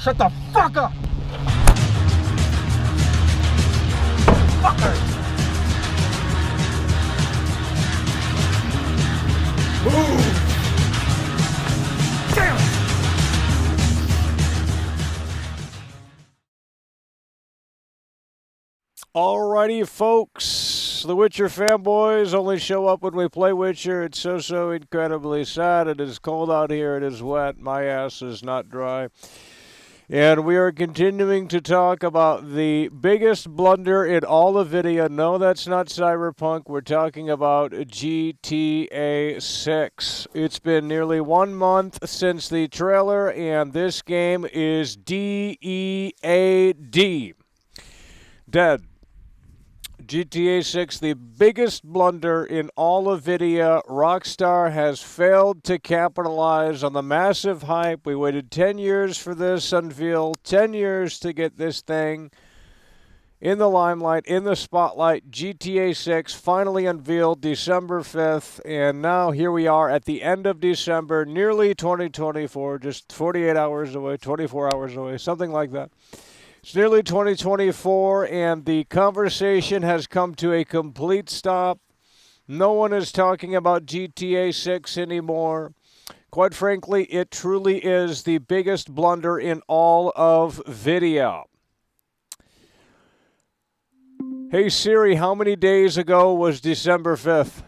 Shut the fuck up! Fucker! Move! Damn it! Alrighty, folks. The Witcher fanboys only show up when we play Witcher. It's so incredibly sad. It is cold out here. It is wet. My ass is not dry. And we are continuing to talk about the biggest blunder in all of video. No, that's not Cyberpunk. We're talking about GTA 6. It's been nearly 1 month since the trailer, and this game is D-E-A-D. Dead. GTA 6, the biggest blunder in all of video. Rockstar has failed to capitalize on the massive hype. We waited 10 years for this unveil, 10 years to get this thing in the limelight, in the spotlight. GTA 6 finally unveiled December 5th, and now here we are at the end of December, nearly 2024, just 48 hours away, 24 hours away, something like that. It's nearly 2024, and the conversation has come to a complete stop. No one is talking about GTA 6 anymore. Quite frankly, it truly is the biggest blunder in all of video. Hey Siri, how many days ago was December 5th?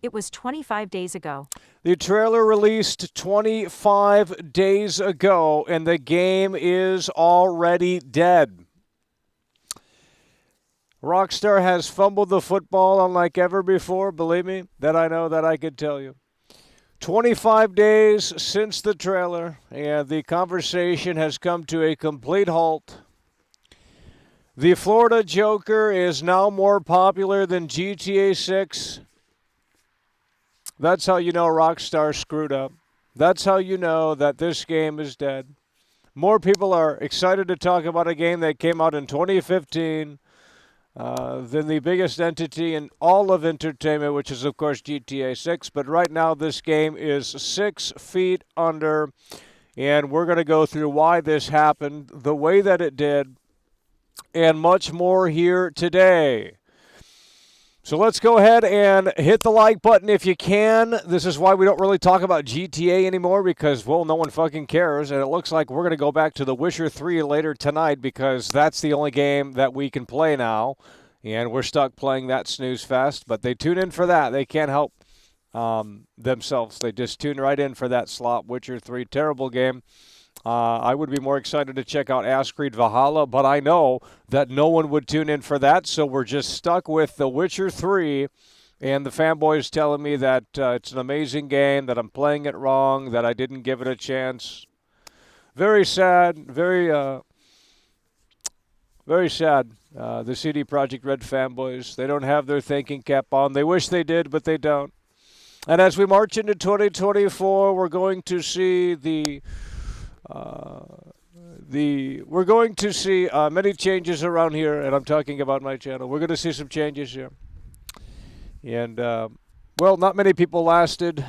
It was 25 days ago. The trailer released 25 days ago, and the game is already dead. Rockstar has fumbled the football unlike ever before, believe me, that I know, that I could tell you. 25 days since the trailer, and the conversation has come to a complete halt. The Florida Joker is now more popular than GTA 6. That's how you know Rockstar screwed up. That's how you know that this game is dead. More people are excited to talk about a game that came out in 2015 than the biggest entity in all of entertainment, which is, of course, GTA 6. But right now, this game is 6 feet under, and we're going to go through why this happened, the way that it did, and much more here today. So let's go ahead and hit the like button if you can. This is why we don't really talk about GTA anymore because, well, no one fucking cares. And it looks like we're going to go back to The Witcher 3 later tonight because that's the only game that we can play now. And we're stuck playing that snooze fest. But they tune in for that. They can't help themselves. They just tune right in for that slot. Witcher 3, terrible game. I would be more excited to check out AC Valhalla, but I know that no one would tune in for that, so we're just stuck with The Witcher 3, and the fanboys telling me that it's an amazing game, that I'm playing it wrong, that I didn't give it a chance. Very sad, very sad. The CD Projekt Red fanboys, they don't have their thinking cap on. They wish they did, but they don't. And as we march into 2024, we're going to see many changes around here, and I'm talking about my channel. We're going to see some changes here. And, well, not many people lasted.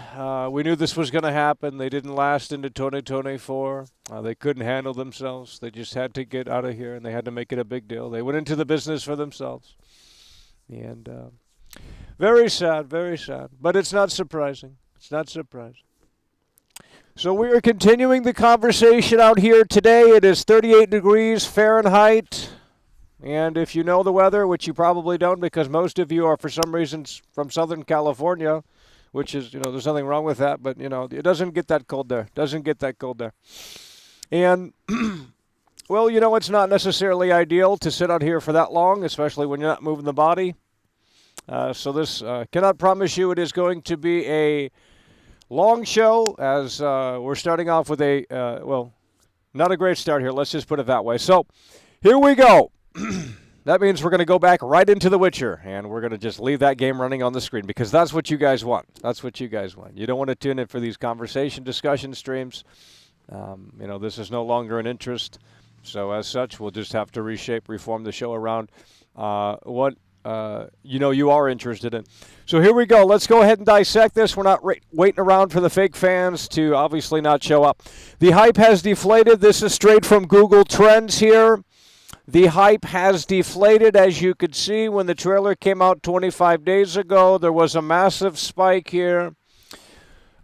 We knew this was going to happen. They didn't last into 2024. They couldn't handle themselves. They just had to get out of here, and they had to make it a big deal. They went into the business for themselves. And very sad, very sad. But it's not surprising. It's not surprising. So we are continuing the conversation out here today. It is 38 degrees Fahrenheit. And if you know the weather, which you probably don't because most of you are for some reason from Southern California, which is, there's nothing wrong with that, but, it doesn't get that cold there. Doesn't get that cold there. And, well, it's not necessarily ideal to sit out here for that long, especially when you're not moving the body. So this cannot promise you it is going to be a long show, as we're starting off with well, not a great start here. Let's just put it that way. So, here we go. That means we're going to go back right into The Witcher, and we're going to just leave that game running on the screen because that's what you guys want. That's what you guys want. You don't want to tune in for these conversation discussion streams. This is no longer an interest. So, as such, we'll just have to reshape, reform the show around what you are interested in. So here we go. Let's go ahead and dissect this. We're not waiting around for the fake fans to obviously not show up. The hype has deflated. This is straight from Google Trends here. The hype has deflated. As you could see, when the trailer came out 25 days ago, there was a massive spike here.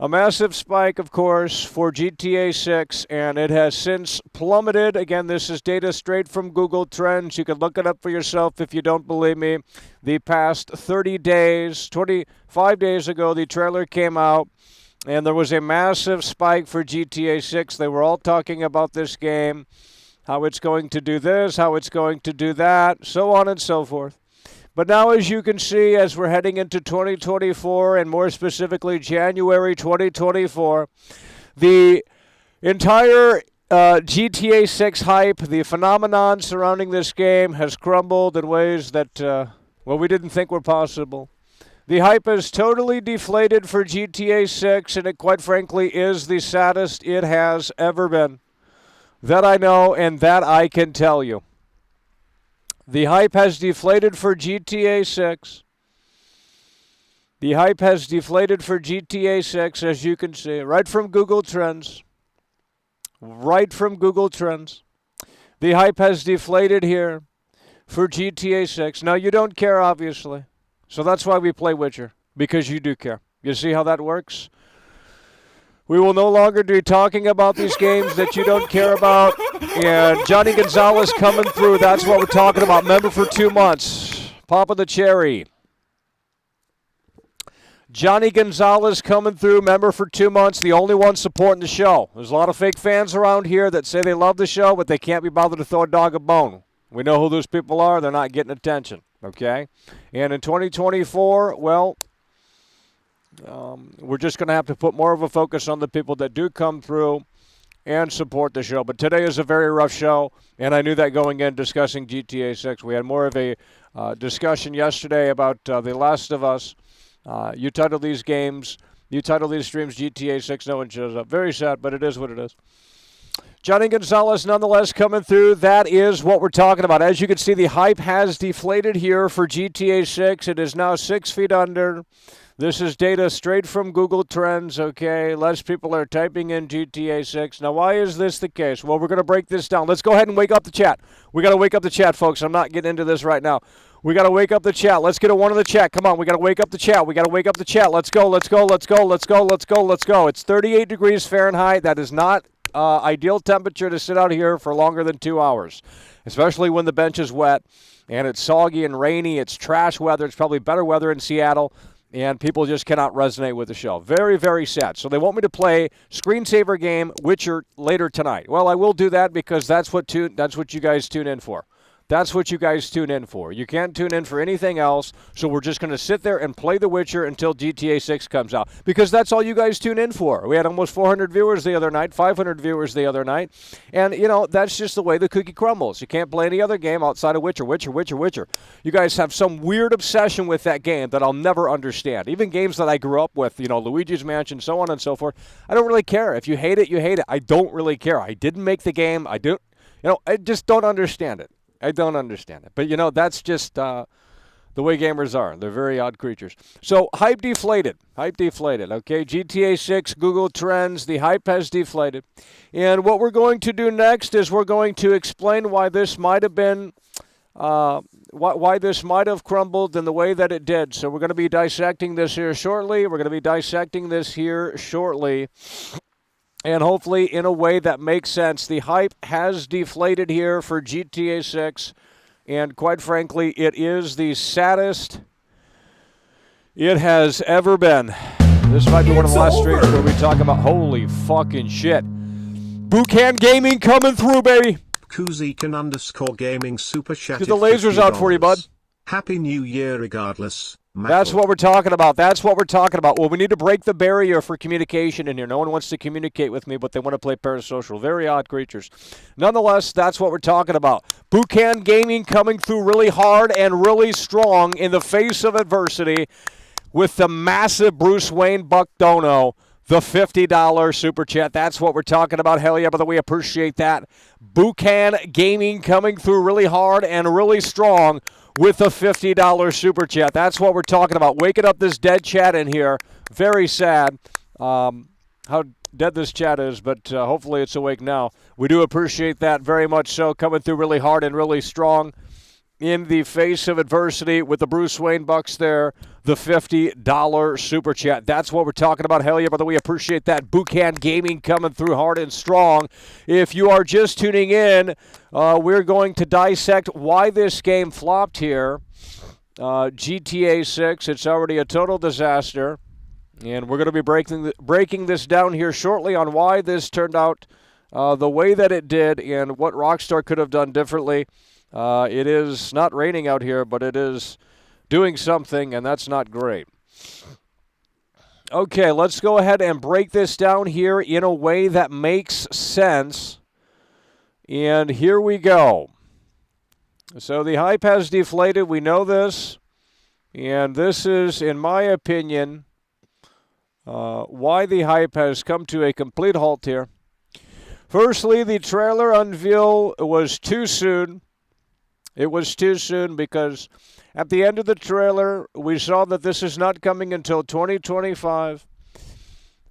A massive spike, of course, for GTA 6, and it has since plummeted. Again, this is data straight from Google Trends. You can look it up for yourself if you don't believe me. The past 30 days, 25 days ago, the trailer came out, and there was a massive spike for GTA 6. They were all talking about this game, how it's going to do this, how it's going to do that, so on and so forth. But now, as you can see, as we're heading into 2024, and more specifically January 2024, the entire GTA 6 hype, the phenomenon surrounding this game has crumbled in ways that, we didn't think were possible. The hype is totally deflated for GTA 6, and it quite frankly is the saddest it has ever been. That I know, and that I can tell you. The hype has deflated for GTA 6. The hype has deflated for GTA 6, as you can see, right from Google Trends. Right from Google Trends. The hype has deflated here for GTA 6. Now, you don't care, obviously. So that's why we play Witcher, because you do care. You see how that works? We will no longer be talking about these games that you don't care about. And Johnny Gonzalez coming through, that's what we're talking about. Member for 2 months. Papa the Cherry. Johnny Gonzalez coming through, member for 2 months, the only one supporting the show. There's a lot of fake fans around here that say they love the show, but they can't be bothered to throw a dog a bone. We know who those people are. They're not getting attention, okay? And in 2024, we're just going to have to put more of a focus on the people that do come through and support the show. But today is a very rough show, and I knew that going in discussing GTA 6. We had more of a discussion yesterday about The Last of Us. You title these games, you title these streams GTA 6, no one shows up. Very sad, but it is what it is. Johnny Gonzalez nonetheless coming through. That is what we're talking about. As you can see, the hype has deflated here for GTA 6. It is now 6 feet under. This is data straight from Google Trends, okay? Less people are typing in GTA 6. Now, why is this the case? Well, we're going to break this down. Let's go ahead and wake up the chat. We got to wake up the chat, folks. I'm not getting into this right now. We got to wake up the chat. Let's get a one in the chat. Come on, we got to wake up the chat. We got to wake up the chat. Let's go, let's go, let's go, let's go, let's go, let's go. It's 38 degrees Fahrenheit. That is not ideal temperature to sit out here for longer than 2 hours, especially when the bench is wet and it's soggy and rainy. It's trash weather. It's probably better weather in Seattle. And people just cannot resonate with the show. Very, very sad. So they want me to play screensaver game Witcher later tonight. Well, I will do that because that's what you guys tune in for. That's what you guys tune in for. You can't tune in for anything else, so we're just going to sit there and play The Witcher until GTA 6 comes out, because that's all you guys tune in for. We had almost 400 viewers the other night, 500 viewers the other night, and, that's just the way the cookie crumbles. You can't play any other game outside of Witcher. You guys have some weird obsession with that game that I'll never understand. Even games that I grew up with, Luigi's Mansion, so on and so forth, I don't really care. If you hate it, you hate it. I don't really care. I didn't make the game. I just don't understand it. I don't understand it. But, that's just the way gamers are. They're very odd creatures. So, hype deflated. Okay? GTA 6, Google Trends, the hype has deflated. And what we're going to do next is we're going to explain why this might have been, why this might have crumbled in the way that it did. So, we're going to be dissecting this here shortly. And hopefully in a way that makes sense. The hype has deflated here for GTA 6. And quite frankly, it is the saddest it has ever been. This might be one of the last streams where we talk about holy fucking shit. Boucan Gaming coming through, baby. Kuzikan_gaming super chat. Get the lasers out for you, bud. Happy New Year regardless. That's what we're talking about. Well, we need to break the barrier for communication in here. No one wants to communicate with me, but they want to play parasocial. Very odd creatures. Nonetheless, that's what we're talking about. Boucan Gaming coming through really hard and really strong in the face of adversity with the massive Bruce Wayne Buck Dono, the $50 super chat. That's what we're talking about. Hell yeah, by the way, appreciate that. Boucan Gaming coming through really hard and really strong with a $50 super chat. That's what we're talking about. Waking up this dead chat in here. Very sad how dead this chat is, but hopefully it's awake now. We do appreciate that very much so. Coming through really hard and really strong in the face of adversity with the Bruce Wayne Bucks there. The $50 super chat. That's what we're talking about. Hell yeah, brother. We appreciate that. Boucan Gaming coming through hard and strong. If you are just tuning in, we're going to dissect why this game flopped here. GTA 6, it's already a total disaster. And we're going to be breaking this down here shortly on why this turned out the way that it did and what Rockstar could have done differently. It is not raining out here, but it is doing something, and that's not great. Okay, let's go ahead and break this down here in a way that makes sense. And here we go. So the hype has deflated. We know this. And this is, in my opinion, why the hype has come to a complete halt here. Firstly, the trailer unveil was too soon. It was too soon because at the end of the trailer, we saw that this is not coming until 2025.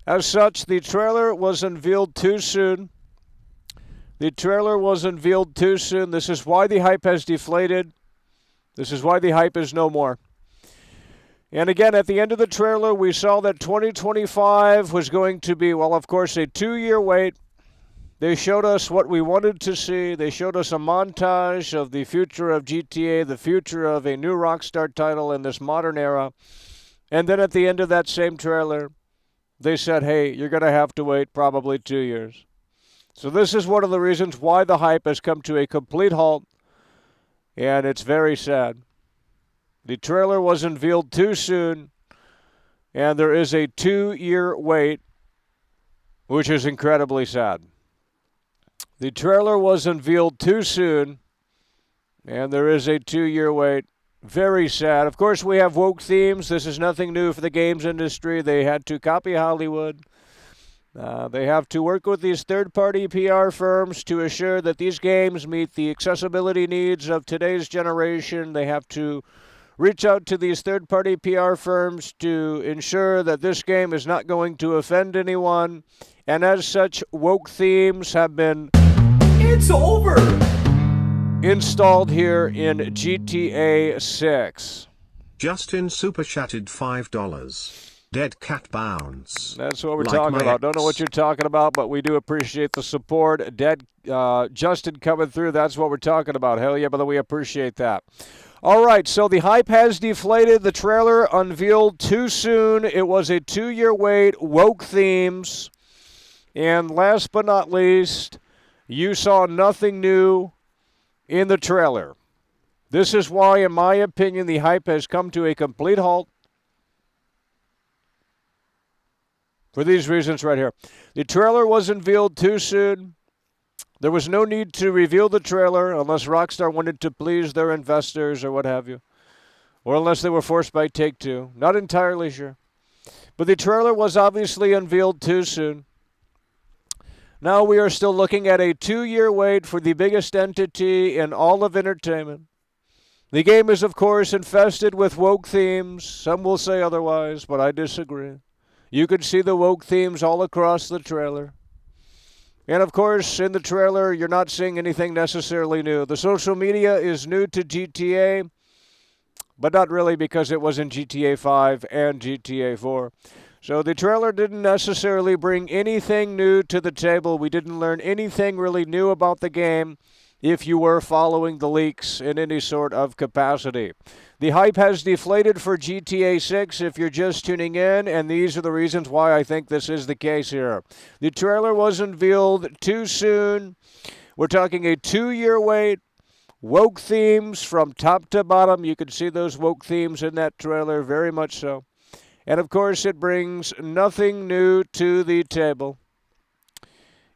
As such, the trailer was unveiled too soon. The trailer was unveiled too soon. This is why the hype has deflated. This is why the hype is no more. And again, at the end of the trailer, we saw that 2025 was going to be, well, of course, a 2-year wait. They showed us what we wanted to see. They showed us a montage of the future of GTA, the future of a new Rockstar title in this modern era. And then at the end of that same trailer, they said, hey, you're going to have to wait probably 2 years. So this is one of the reasons why the hype has come to a complete halt. And it's very sad. The trailer was unveiled too soon. And there is a 2-year wait, which is incredibly sad. The trailer was unveiled too soon, and there is a 2-year wait. Very sad. Of course, we have woke themes. This is nothing new for the games industry. They had to copy Hollywood. They have to work with these third-party PR firms to assure that these games meet the accessibility needs of today's generation. They have to reach out to these third-party PR firms to ensure that this game is not going to offend anyone. And as such, woke themes have been It's over! installed here in GTA 6. Justin super chatted $5. Dead cat bounce. That's what we're Like talking my about. Don't know ex. what you're talking about, but we do appreciate the support. Dead Justin coming through. That's what we're talking about. Hell yeah, brother, we appreciate that. All right, so the hype has deflated. The trailer unveiled too soon. It was a 2-year wait. Woke themes. And last but not least, you saw nothing new in the trailer. This is why, in my opinion, the hype has come to a complete halt. For these reasons right here. The trailer was unveiled too soon. There was no need to reveal the trailer unless Rockstar wanted to please their investors or what have you. Or unless they were forced by Take-Two. Not entirely sure. But the trailer was obviously unveiled too soon. Now we are still looking at a 2-year wait for the biggest entity in all of entertainment. The game is, of course, infested with woke themes. Some will say otherwise, but I disagree. You can see the woke themes all across the trailer. And, of course, in the trailer, you're not seeing anything necessarily new. The social media is new to GTA, but not really because it was in GTA 5 and GTA 4. So the trailer didn't necessarily bring anything new to the table. We didn't learn anything really new about the game if you were following the leaks in any sort of capacity. The hype has deflated for GTA 6 if you're just tuning in, and these are the reasons why I think this is the case here. The trailer was unveiled too soon. We're talking a 2-year wait. Woke themes from top to bottom. You can see those woke themes in that trailer, very much so. And, of course, it brings nothing new to the table.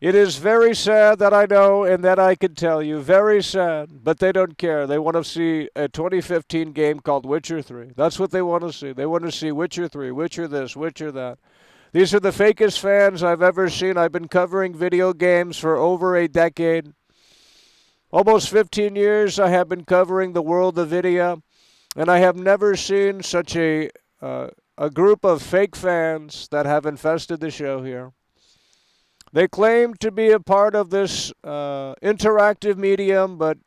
It is very sad that I know and that I can tell you. Very sad. But they don't care. They want to see a 2015 game called Witcher 3. That's what they want to see. They want to see Witcher 3, Witcher this, Witcher that. These are the fakest fans I've ever seen. I've been covering video games for over a decade. Almost 15 years I have been covering the world of video, and I have never seen such a group of fake fans that have infested the show here. They claim to be a part of this interactive medium, but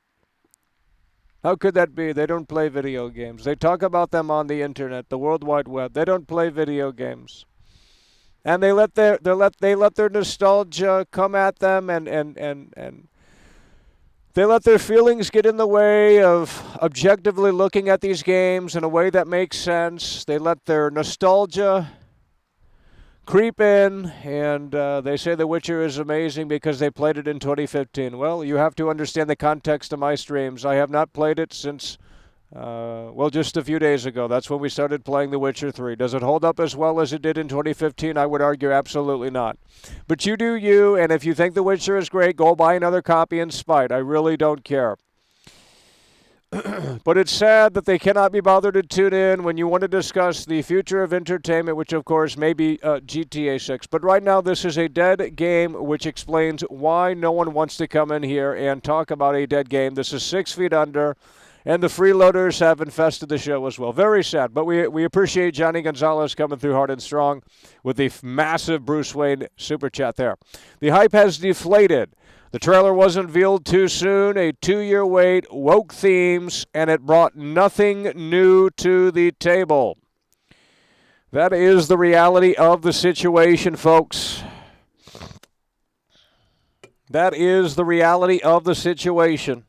how could that be? They don't play video games. They talk about them on the internet, the World Wide Web. They don't play video games. And they let their nostalgia come at them, and they let their feelings get in the way of objectively looking at these games in a way that makes sense. They let their nostalgia creep in, and they say The Witcher is amazing because they played it in 2015. Well, you have to understand the context of my streams. I have not played it since, just a few days ago. That's when we started playing The Witcher 3. Does it hold up as well as it did in 2015? I would argue absolutely not. But you do you, and if you think The Witcher is great, go buy another copy in spite. I really don't care. But it's sad that they cannot be bothered to tune in when you want to discuss the future of entertainment, which of course may be GTA 6. But right now this is a dead game, which explains why no one wants to come in here and talk about a dead game. This is 6 feet under, and the freeloaders have infested the show as well. Very sad, but we appreciate Johnny Gonzalez coming through hard and strong with the massive Bruce Wayne super chat there. The hype has deflated. The trailer was unveiled too soon, a 2-year wait, woke themes, and it brought nothing new to the table. That is the reality of the situation, folks. That is the reality of the situation.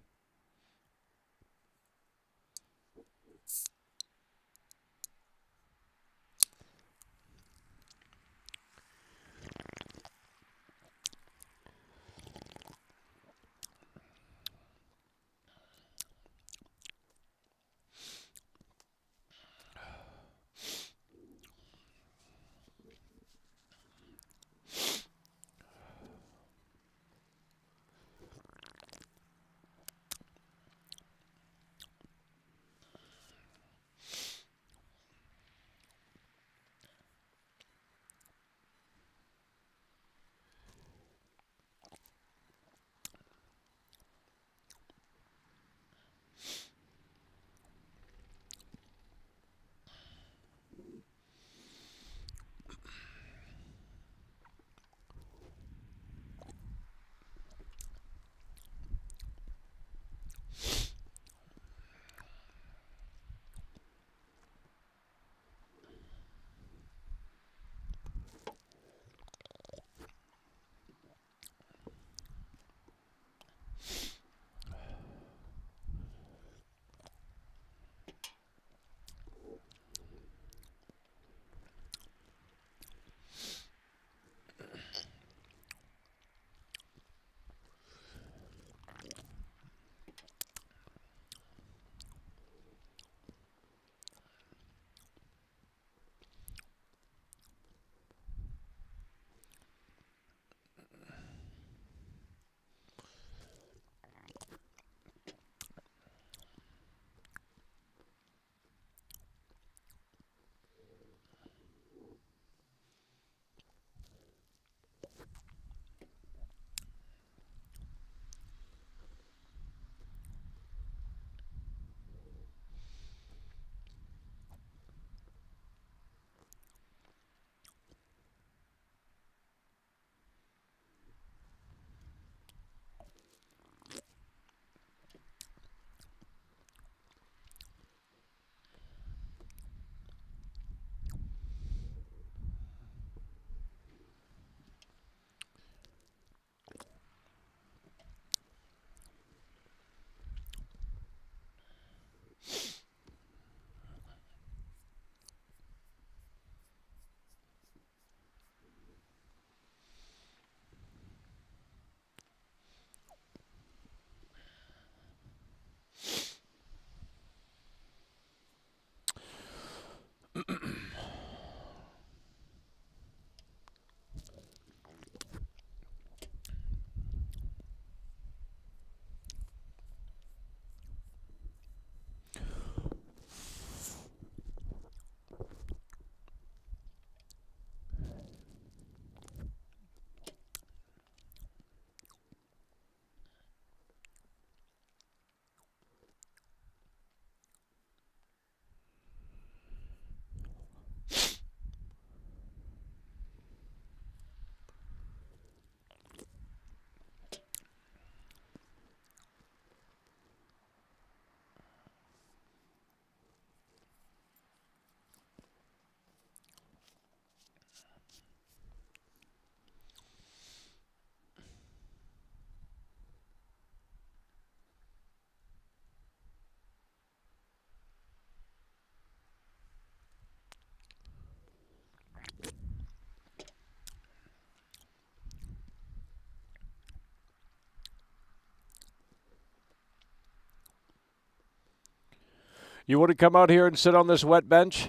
You want to come out here and sit on this wet bench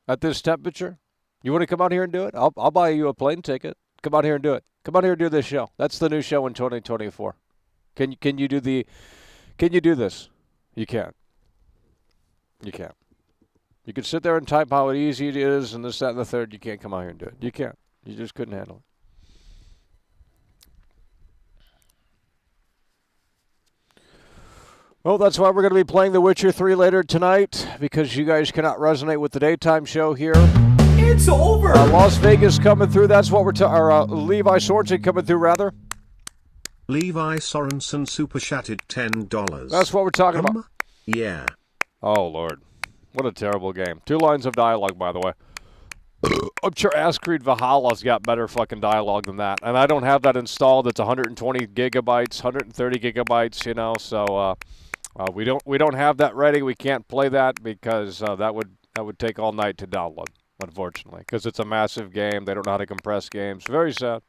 at this temperature? You want to come out here and do it? I'll buy you a plane ticket. Come out here and do it. Come out here and do this show. That's the new show in 2024. Can you do this? You can't. You can't. You can sit there and type how easy it is and this, that, and the third. You can't come out here and do it. You can't. You just couldn't handle it. Well, that's why we're going to be playing The Witcher 3 later tonight, because you guys cannot resonate with the daytime show here. It's over. Las Vegas coming through. That's what we're Levi Sorensen coming through, rather. Levi Sorensen super chatted $10. That's what we're talking about. Yeah. Oh, Lord. What a terrible game. 2 lines of dialogue, by the way. I'm sure AC Valhalla's got better fucking dialogue than that. And I don't have that installed. It's 120 gigabytes, 130 gigabytes, you know, so we don't have that ready. We can't play that because that would take all night to download, unfortunately, because it's a massive game. They don't know how to compress games. Very sad.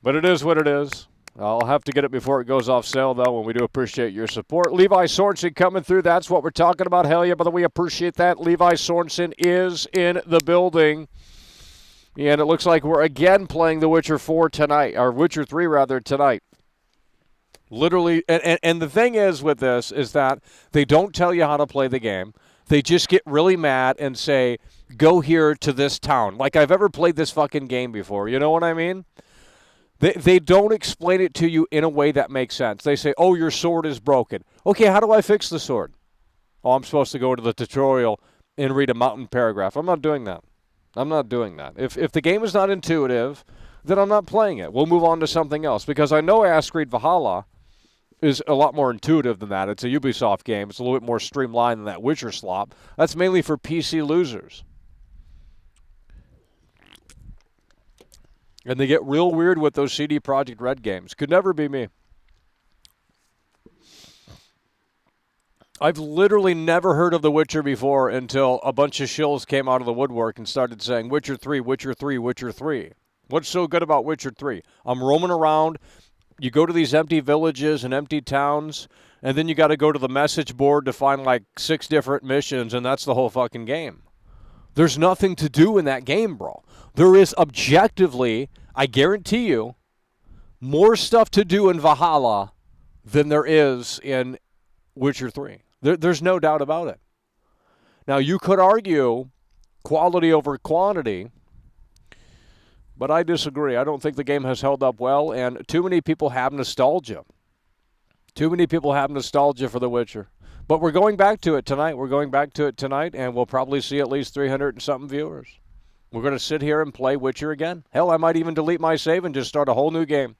But it is what it is. I'll have to get it before it goes off sale, though, and we do appreciate your support. Levi Sorensen coming through. That's what we're talking about. Hell yeah, brother, we appreciate that. Levi Sorensen is in the building. And it looks like we're again playing The Witcher 4 tonight, or Witcher 3, rather, tonight. Literally, and the thing is with this is that they don't tell you how to play the game. They just get really mad and say, go here to this town. Like I've ever played this fucking game before. You know what I mean? They don't explain it to you in a way that makes sense. They say, oh, your sword is broken. Okay, how do I fix the sword? Oh, I'm supposed to go to the tutorial and read a mountain paragraph. I'm not doing that. I'm not doing that. If the game is not intuitive, then I'm not playing it. We'll move on to something else. Because I know AC Valhalla is a lot more intuitive than that. It's a Ubisoft game. It's a little bit more streamlined than that Witcher slop. That's mainly for PC losers. And they get real weird with those CD Projekt Red games. Could never be me. I've literally never heard of The Witcher before until a bunch of shills came out of the woodwork and started saying, Witcher 3, Witcher 3, Witcher 3. What's so good about Witcher 3? I'm roaming around. You go to these empty villages and empty towns, and then you got to go to the message board to find like 6 different missions, and that's the whole fucking game. There's nothing to do in that game, bro. There is objectively, I guarantee you, more stuff to do in Valhalla than there is in Witcher 3. There's no doubt about it. Now, you could argue quality over quantity, but I disagree. I don't think the game has held up well, and too many people have nostalgia. Too many people have nostalgia for The Witcher. But we're going back to it tonight. We're going back to it tonight, and we'll probably see at least 300 and something viewers. We're going to sit here and play Witcher again. Hell, I might even delete my save and just start a whole new game.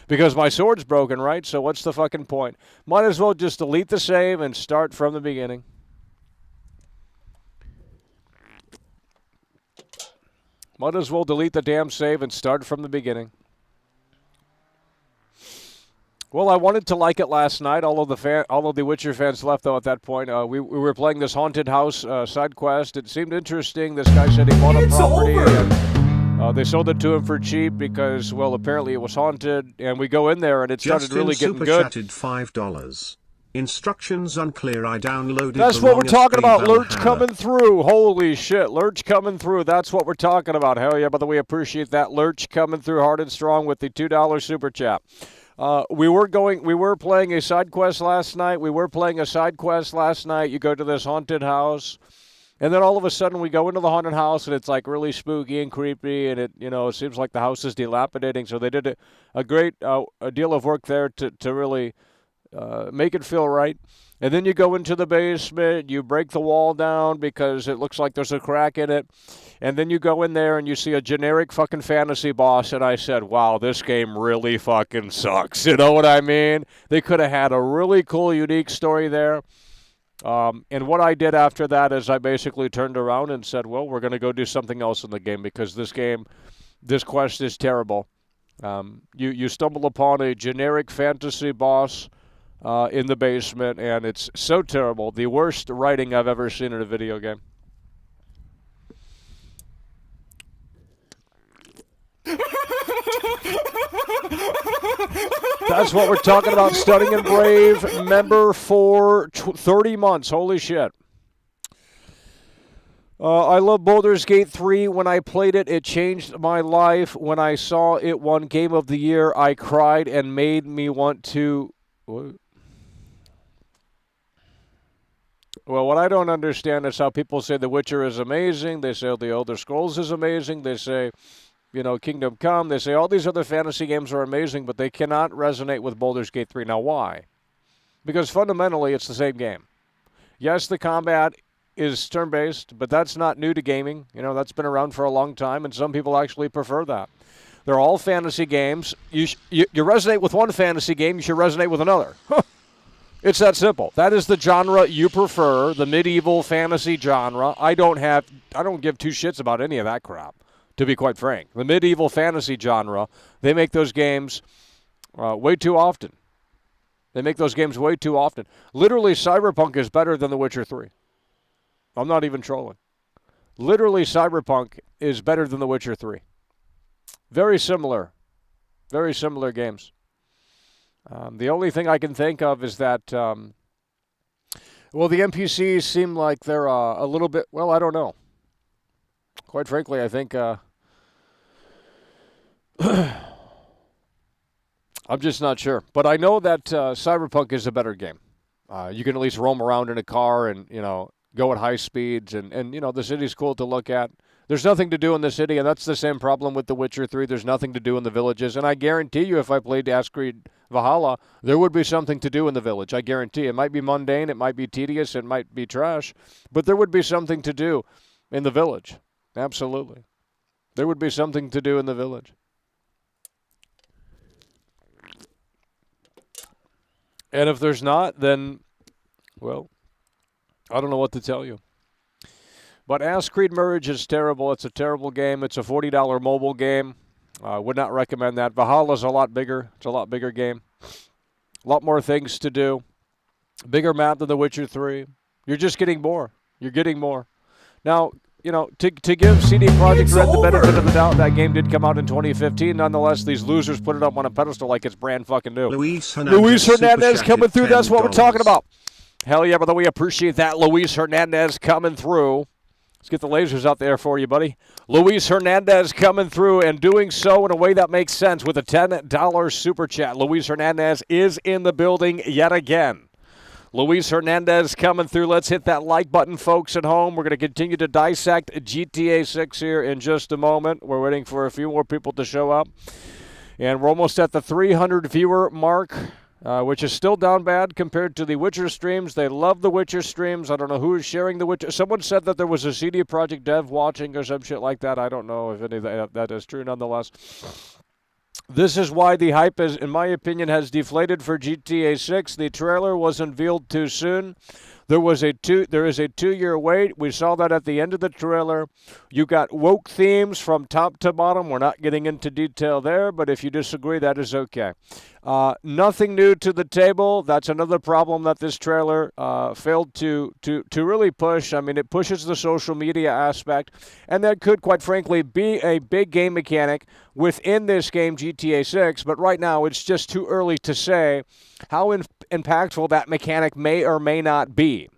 Because my sword's broken, right? So what's the fucking point? Might as well just delete the save and start from the beginning. Might as well delete the damn save and start from the beginning. Well, I wanted to like it last night. All of the Witcher fans left, though, at that point. We were playing this haunted house side quest. It seemed interesting. This guy said he bought a property. And, they sold it to him for cheap because, well, apparently it was haunted. And we go in there, and it started really getting good. Justin super chatted $5. Instructions unclear. I downloaded That's the what we're talking about. Valhalla. Lurch coming through. Holy shit. Lurch coming through. That's what we're talking about. Hell yeah, brother. We appreciate that. Lurch coming through hard and strong with the $2 super chat. We were playing a side quest last night. You go to this haunted house, and then all of a sudden we go into the haunted house, and it's like really spooky and creepy, and it seems like the house is dilapidating. So they did a great a deal of work there to really make it feel right. And then you go into the basement, you break the wall down because it looks like there's a crack in it. And then you go in there and you see a generic fucking fantasy boss. And I said, wow, this game really fucking sucks. You know what I mean? They could have had a really cool, unique story there. And what I did after that is I basically turned around and said, well, we're going to go do something else in the game because this quest is terrible. You stumble upon a generic fantasy boss in the basement, and it's so terrible. The worst writing I've ever seen in a video game. That's what we're talking about. Stunning and Brave member for 30 months. Holy shit. I love Baldur's Gate 3. When I played it, it changed my life. When I saw it won Game of the Year, I cried and made me want to... What? Well, what I don't understand is how people say The Witcher is amazing. They say The Elder Scrolls is amazing. They say, Kingdom Come. They say all these other fantasy games are amazing, but they cannot resonate with Baldur's Gate 3. Now, why? Because fundamentally, it's the same game. Yes, the combat is turn-based, but that's not new to gaming. That's been around for a long time, and some people actually prefer that. They're all fantasy games. You resonate with one fantasy game, you should resonate with another. It's that simple. That is the genre you prefer, the medieval fantasy genre. I don't give two shits about any of that crap, to be quite frank. The medieval fantasy genre, they make those games way too often. Literally, Cyberpunk is better than The Witcher 3. I'm not even trolling. Literally, Cyberpunk is better than The Witcher 3. Very similar games. The only thing I can think of is that, the NPCs seem like they're a little bit, I don't know. Quite frankly, I think I'm just not sure. But I know that Cyberpunk is a better game. You can at least roam around in a car and, go at high speeds. And the city's cool to look at. There's nothing to do in the city, and that's the same problem with The Witcher 3. There's nothing to do in the villages. And I guarantee you, if I played AC Valhalla, there would be something to do in the village. I guarantee. It might be mundane, it might be tedious, it might be trash, but there would be something to do in the village. Absolutely. There would be something to do in the village. And if there's not, then, I don't know what to tell you. But Ass Creed Merge is terrible. It's a terrible game. It's a $40 mobile game. I would not recommend that. Valhalla's a lot bigger. It's a lot bigger game. A lot more things to do. Bigger map than The Witcher 3. You're just getting more. You're getting more. Now, to give CD Projekt Red the benefit of the doubt, that game did come out in 2015. Nonetheless, these losers put it up on a pedestal like it's brand fucking new. Luis Hernandez coming through. That's what we're talking about. Hell yeah, brother. We appreciate that. Luis Hernandez coming through. Let's get the lasers out there for you, buddy. Luis Hernandez coming through and doing so in a way that makes sense with a $10 super chat. Luis Hernandez is in the building yet again. Luis Hernandez coming through. Let's hit that like button, folks at home. We're going to continue to dissect GTA 6 here in just a moment. We're waiting for a few more people to show up. And we're almost at the 300 viewer mark. Which is still down bad compared to the Witcher streams. They love the Witcher streams. I don't know who is sharing the Witcher. Someone said that there was a CD Projekt dev watching or some shit like that. I don't know if any of that is true nonetheless. This is why the hype, is, in my opinion, has deflated for GTA 6. The trailer was unveiled too soon. There is a 2-year wait. We saw that at the end of the trailer. You got woke themes from top to bottom. We're not getting into detail there, but if you disagree, that is okay. Nothing new to the table. That's another problem that this trailer failed to really push. I mean, it pushes the social media aspect, and that could, quite frankly, be a big game mechanic within this game, GTA 6, but right now it's just too early to say how impactful that mechanic may or may not be.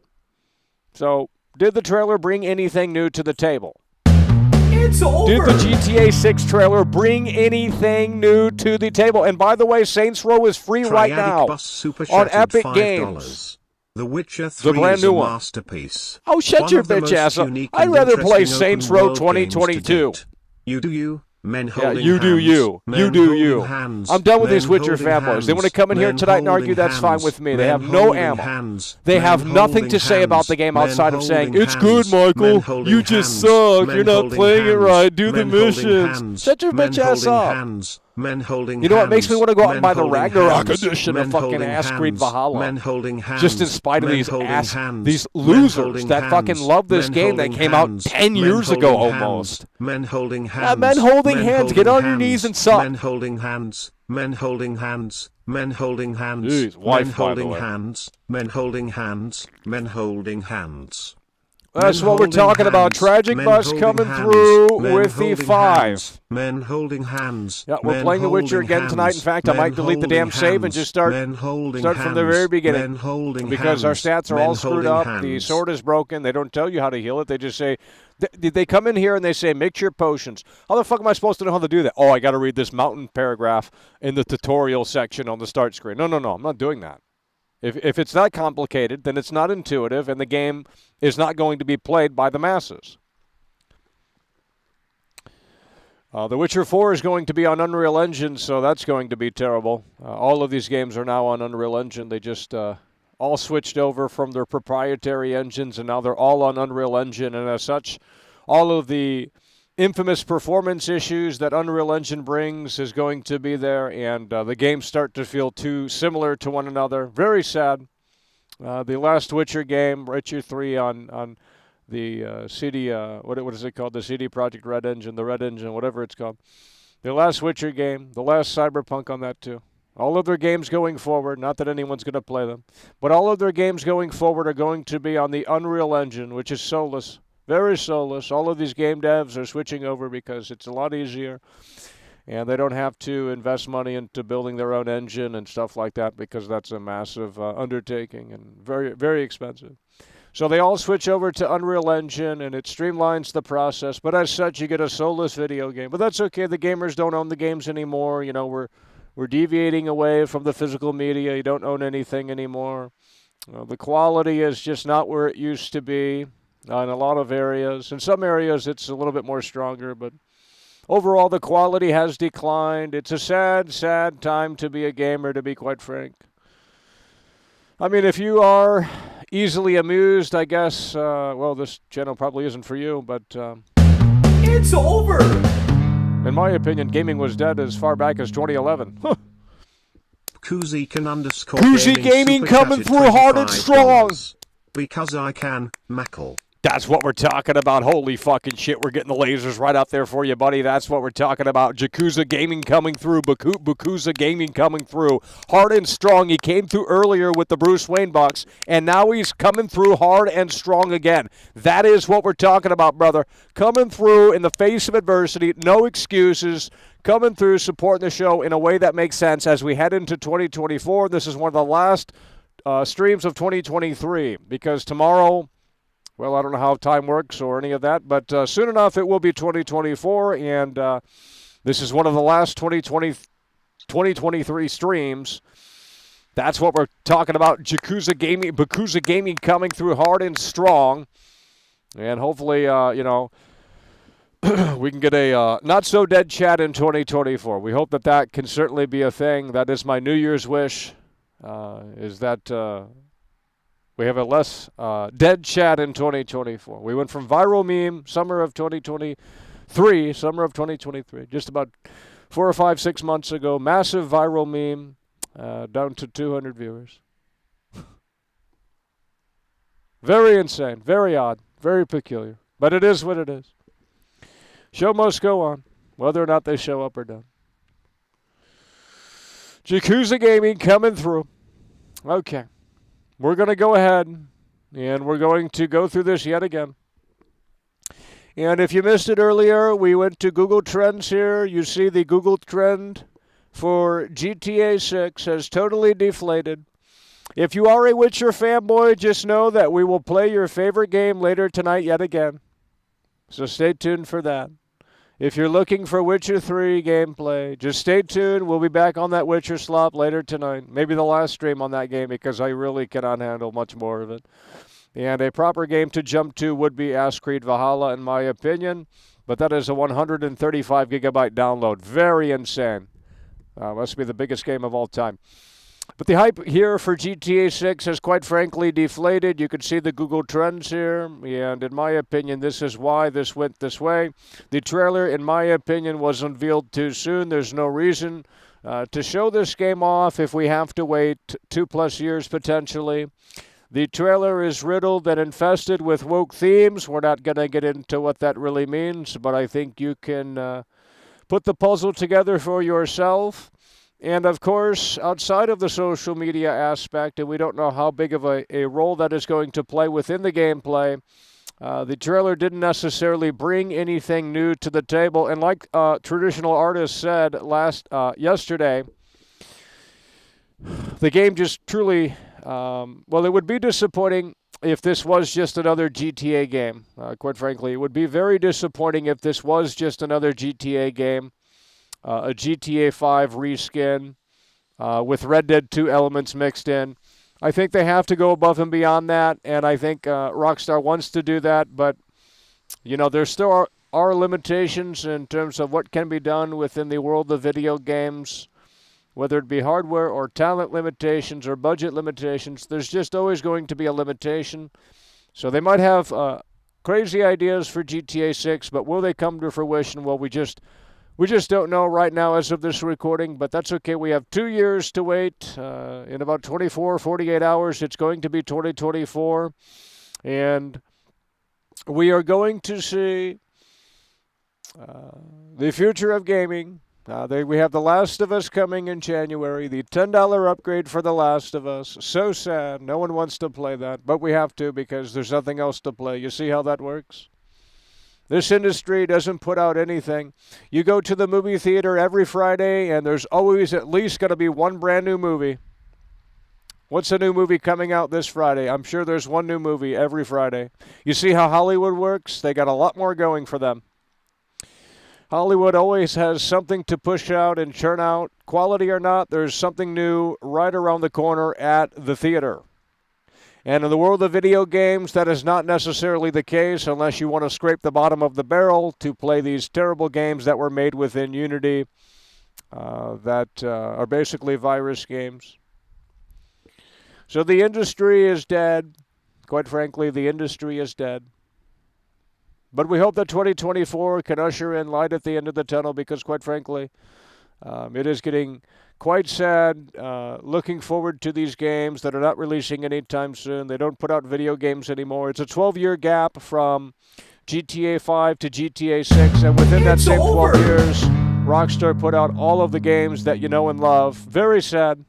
So, did the trailer bring anything new to the table? It's over. Did the GTA 6 trailer bring anything new to the table? And by the way, Saints Row is free right now on Epic Games. The Witcher 3 the brand new is a one. masterpiece. Oh, shut your bitch ass up. I'd rather play Saints Row 2022. You do you. Men Yeah, holding you do hands, you. men You do holding you. hands, I'm done with men these Witcher holding fanboys. They want to hands, come in here men tonight and argue. holding That's fine hands, with me. They men have no holding ammo. hands, They men have nothing holding to say about hands, the game men outside of saying, holding it's good, hands, men Michael. holding You just hands, suck. men You're not holding playing it hands, right. Do the men holding missions. hands, Shut your men bitch ass holding up. hands, men holding You know what makes me want to go out and buy the men holding Ragnarok hands, edition men of fucking holding Ass Creed hands, Valhalla? men holding hands, Just in spite of men these holding hands, these men losers holding that fucking hands, love this men game that holding came out hands, 10 men years ago holding hands, almost. Men holding hands. Yeah, men holding men hands. Get holding on your knees hands, and suck. Men holding hands. Men holding hands. Men holding hands. Jeez, wife, men by the holding way. hands. Men holding hands. Men holding hands. That's Men what we're holding talking about. hands, Tragic men Bus holding coming hands, through men with the holding 5. hands, Men holding hands. Yeah, we're men playing The Witcher holding again tonight. In hands, fact, I men might delete the damn holding save and hands, just start men holding from the very hands, beginning. men holding Because our hands, stats are men all screwed holding up. hands. The sword is broken. They don't tell you how to heal it. They just say, they come in here and they say, mix your potions. How the fuck am I supposed to know how to do that? Oh, I got to read this mountain paragraph in the tutorial section on the start screen. No, I'm not doing that. If it's that complicated, then it's not intuitive, and the game is not going to be played by the masses. The Witcher 4 is going to be on Unreal Engine, so that's going to be terrible. All of these games are now on Unreal Engine. They just all switched over from their proprietary engines, and now they're all on Unreal Engine. And as such, all of the infamous performance issues that Unreal Engine brings is going to be there, and the games start to feel too similar to one another. Very sad. The last Witcher game, Witcher 3 on the CD, what is it called? The CD Projekt Red Engine, the Red Engine, whatever it's called. The last Witcher game, the last Cyberpunk on that too. All of their games going forward, not that anyone's going to play them, but all of their games going forward are going to be on the Unreal Engine, which is soulless. Very soulless. All of these game devs are switching over because it's a lot easier, and they don't have to invest money into building their own engine and stuff like that because that's a massive undertaking and very, very expensive. So they all switch over to Unreal Engine, and it streamlines the process. But as such, you get a soulless video game. But that's okay. The gamers don't own the games anymore. You know, we're deviating away from the physical media. You don't own anything anymore. The quality is just not where it used to be. In a lot of areas. In some areas, it's a little bit more stronger, but overall, the quality has declined. It's a sad, sad time to be a gamer, to be quite frank. I mean, if you are easily amused, I guess, well, this channel probably isn't for you, but It's over! in my opinion, gaming was dead as far back as 2011. Koozie can underscore Koozie Gaming super coming chatted through hard and strong. $25. Because I can, Mackle. That's what we're talking about. Holy fucking shit, we're getting the lasers right out there for you, buddy. That's what we're talking about. Yakuza Gaming coming through. Bakuza Gaming coming through. Hard and strong. He came through earlier with the Bruce Wayne box, and now he's coming through hard and strong again. That is what we're talking about, brother. Coming through in the face of adversity. No excuses. Coming through, supporting the show in a way that makes sense as we head into 2024. This is one of the last streams of 2023 because tomorrow... Well, I don't know how time works or any of that, but soon enough it will be 2024, and this is one of the last 2023 streams. That's what we're talking about. Bakuza Gaming coming through hard and strong, and hopefully, you know, we can get a not-so-dead chat in 2024. We hope that that can certainly be a thing. That is my New Year's wish, is that... we have a less dead chat in 2024. We went from viral meme, summer of 2023, just about 4 or 5, 6 months ago. Massive viral meme, down to 200 viewers. Very insane, very odd, very peculiar. But it is what it is. Show must go on, whether or not they show up or don't. Yakuza Gaming coming through. Okay. We're going to go ahead, and we're going to go through this yet again. And if you missed it earlier, we went to Google Trends here. You see the Google trend for GTA 6 has totally deflated. If you are a Witcher fanboy, just know that we will play your favorite game later tonight yet again. So stay tuned for that. If you're looking for Witcher 3 gameplay, just stay tuned. We'll be back on that Witcher slop later tonight. Maybe the last stream on that game because I really cannot handle much more of it. And a proper game to jump to would be AC Valhalla, in my opinion. But that is a 135 gigabyte download. Very insane. Must be the biggest game of all time. But the hype here for GTA 6 has quite frankly deflated. You can see the Google Trends here, and in my opinion, this is why this went this way. The trailer, in my opinion, was unveiled too soon. There's no reason to show this game off if we have to wait 2+ years potentially. The trailer is riddled and infested with woke themes. We're not going to get into what that really means, but I think you can put the puzzle together for yourself. And, of course, outside of the social media aspect, and we don't know how big of a role that is going to play within the gameplay, The trailer didn't necessarily bring anything new to the table, and like traditional artists said yesterday, the game just truly, well, it would be disappointing if this was just another GTA game. Quite frankly, it would be very disappointing if this was just another GTA game, a GTA 5 reskin with Red Dead 2 elements mixed in. I think they have to go above and beyond that, and I think Rockstar wants to do that, but, you know, there still are limitations in terms of what can be done within the world of video games, whether it be hardware or talent limitations or budget limitations. There's just always going to be a limitation. So they might have crazy ideas for GTA 6, but will they come to fruition? Well, we just don't know right now as of this recording, but that's okay. We have 2 years to wait. In about 24, 48 hours, it's going to be 2024. And we are going to see the future of gaming. We have The Last of Us coming in January, the $10 upgrade for The Last of Us. So sad. No one wants to play that, but we have to because there's nothing else to play. You see how that works? This industry doesn't put out anything. You go to the movie theater every Friday, and there's always at least going to be one brand new movie. What's a new movie coming out this Friday? I'm sure there's one new movie every Friday. You see how Hollywood works? They got a lot more going for them. Hollywood always has something to push out and churn out. Quality or not, there's something new right around the corner at the theater. And in the world of video games, that is not necessarily the case unless you want to scrape the bottom of the barrel to play these terrible games that were made within Unity that are basically virus games. So the industry is dead. Quite frankly, the industry is dead. But we hope that 2024 can usher in light at the end of the tunnel because, quite frankly, it is getting quite sad looking forward to these games that are not releasing anytime soon. They don't put out video games anymore. It's a 12-year gap from GTA 5 to GTA 6, and within that same 12 years, Rockstar put out all of the games that you know and love. Very sad.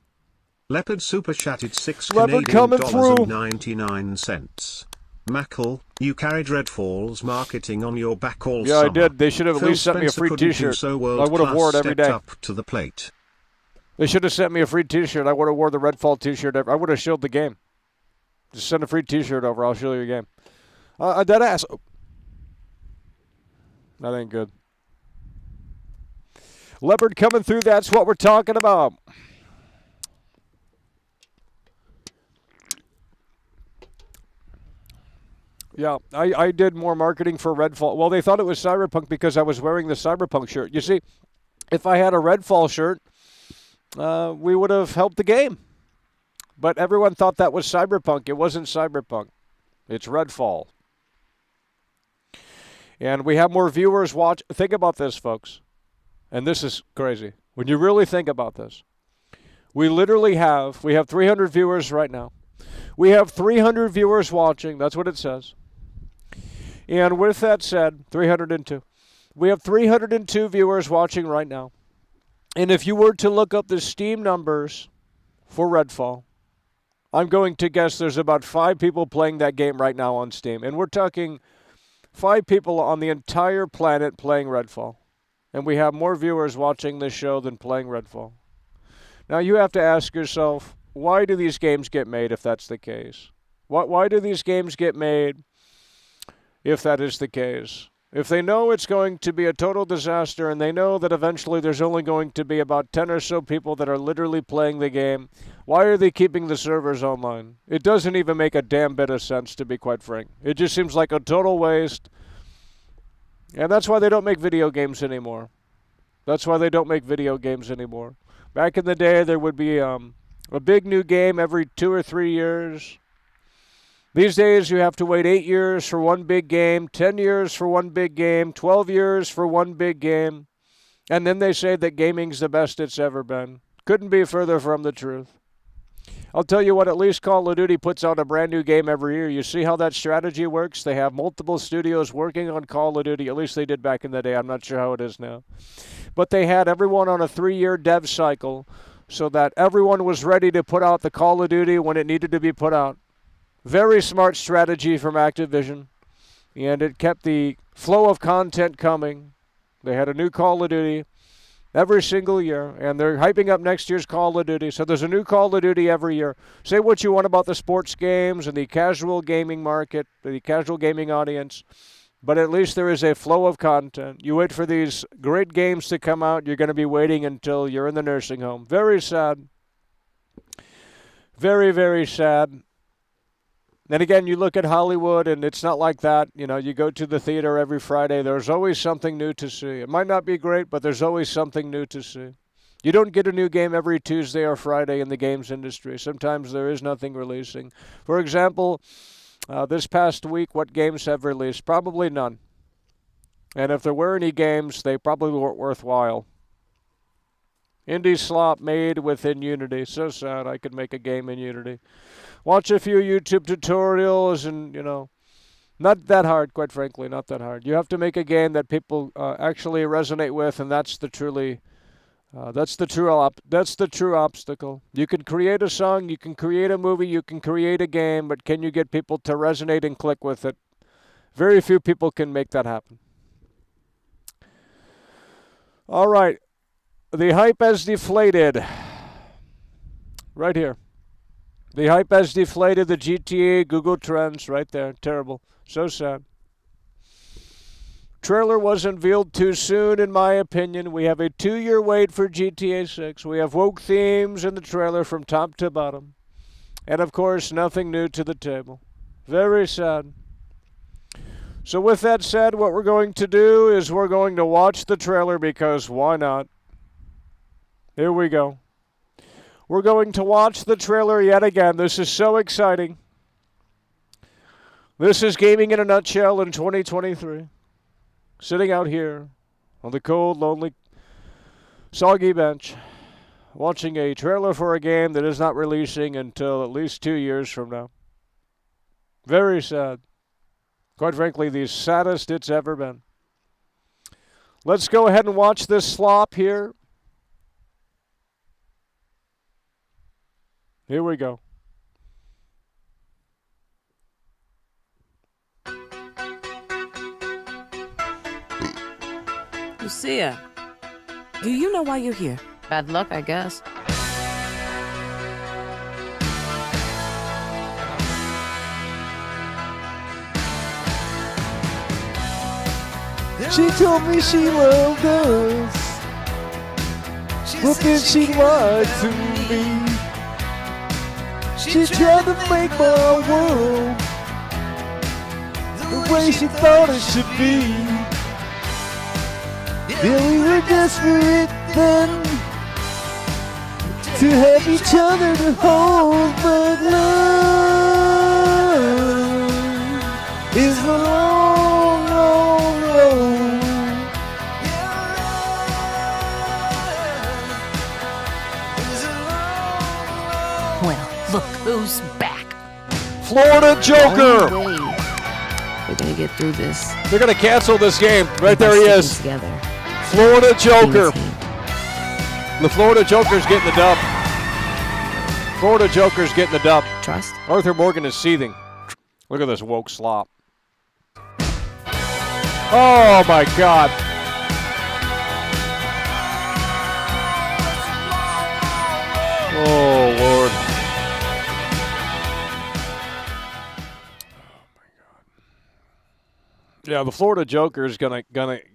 Leopard super chatted 6 Leopard Canadian coming dollars through. and 99 cents. Mackle, you carried Redfall's marketing on your back all summer. Yeah, I did. They should have at Phil least sent me a Spencer free couldn't do t-shirt. so I would have wore it every stepped day. up to the plate. They should have sent me a free t-shirt. I would have wore the Redfall t-shirt. I would have showed the game. Just send a free t-shirt over. I'll show you a game. Dead ass. Oh. That ain't good. Leopard coming through. That's what we're talking about. Yeah, I did more marketing for Redfall. Well, they thought it was Cyberpunk because I was wearing the Cyberpunk shirt. You see, if I had a Redfall shirt, we would have helped the game. But everyone thought that was Cyberpunk. It wasn't Cyberpunk. It's Redfall. And we have more viewers watch. Think about this, folks. And this is crazy. When you really think about this, we have 300 viewers right now. We have 300 viewers watching. That's what it says. And with that said, 302. We have 302 viewers watching right now. And if you were to look up the Steam numbers for Redfall, I'm going to guess there's about 5 people playing that game right now on Steam. And we're talking 5 people on the entire planet playing Redfall. And we have more viewers watching this show than playing Redfall. Now you have to ask yourself, why do these games get made if that's the case? Why do these games get made if that is the case? If they know it's going to be a total disaster and they know that eventually there's only going to be about 10 or so people that are literally playing the game, why are they keeping the servers online? It doesn't even make a damn bit of sense, to be quite frank. It just seems like a total waste. And that's why they don't make video games anymore. That's why they don't make video games anymore. Back in the day, there would be a big new game every 2 or 3 years. These days, you have to wait 8 years for one big game, 10 years for one big game, 12 years for one big game. And then they say that gaming's the best it's ever been. Couldn't be further from the truth. I'll tell you what, at least Call of Duty puts out a brand new game every year. You see how that strategy works? They have multiple studios working on Call of Duty. At least they did back in the day. I'm not sure how it is now. But they had everyone on a 3-year dev cycle so that everyone was ready to put out the Call of Duty when it needed to be put out. Very smart strategy from Activision. and it kept the flow of content coming. They had a new Call of Duty every single year, and they're hyping up next year's Call of Duty. So there's a new Call of Duty every year. Say what you want about the sports games and the casual gaming market, the casual gaming audience, but at least there is a flow of content. You wait for these great games to come out, you're going to be waiting until you're in the nursing home. Very sad. Very, very sad. And again, you look at Hollywood, and it's not like that. You know, you go to the theater every Friday. There's always something new to see. It might not be great, but there's always something new to see. You don't get a new game every Tuesday or Friday in the games industry. Sometimes there is nothing releasing. For example, this past week, what games have released? Probably none. And if there were any games, they probably weren't worthwhile. Indie slop made within Unity. So sad I could make a game in Unity. Watch a few YouTube tutorials and, you know, not that hard, quite frankly, not that hard. You have to make a game that people actually resonate with, and that's the true obstacle. You can create a song, you can create a movie, you can create a game, but can you get people to resonate and click with it? Very few people can make that happen. All right. The hype has deflated. Right here. The hype has deflated. The GTA Google Trends right there. Terrible. So sad. Trailer was unveiled too soon, in my opinion. We have a 2-year wait for GTA 6. We have woke themes in the trailer from top to bottom. And, of course, nothing new to the table. Very sad. So with that said, what we're going to do is we're going to watch the trailer because why not? Here we go. We're going to watch the trailer yet again. This is so exciting. This is gaming in a nutshell in 2023. Sitting out here on the cold, lonely, soggy bench, watching a trailer for a game that is not releasing until at least 2 years from now. Very sad. Quite frankly, the saddest it's ever been. Let's go ahead and watch this slop here. Here we go. Lucia, do you know why you're here? Bad luck, I guess. She told me she loved us, but then she lied to me. She tried to make my world the way she thought it should be. Yeah, we were desperate then to have each other to hold, but love is a long, long road. Well, look who's back. Florida Joker! One day, we're gonna get through this. They're going to cancel this game. Right there he Sticking is. Together. Florida Joker. Team. The Florida Joker's getting the dub. Florida Joker's getting the dub. Trust. Arthur Morgan is seething. Look at this woke slop. Oh my God. Oh Lord. Yeah, the Florida Joker is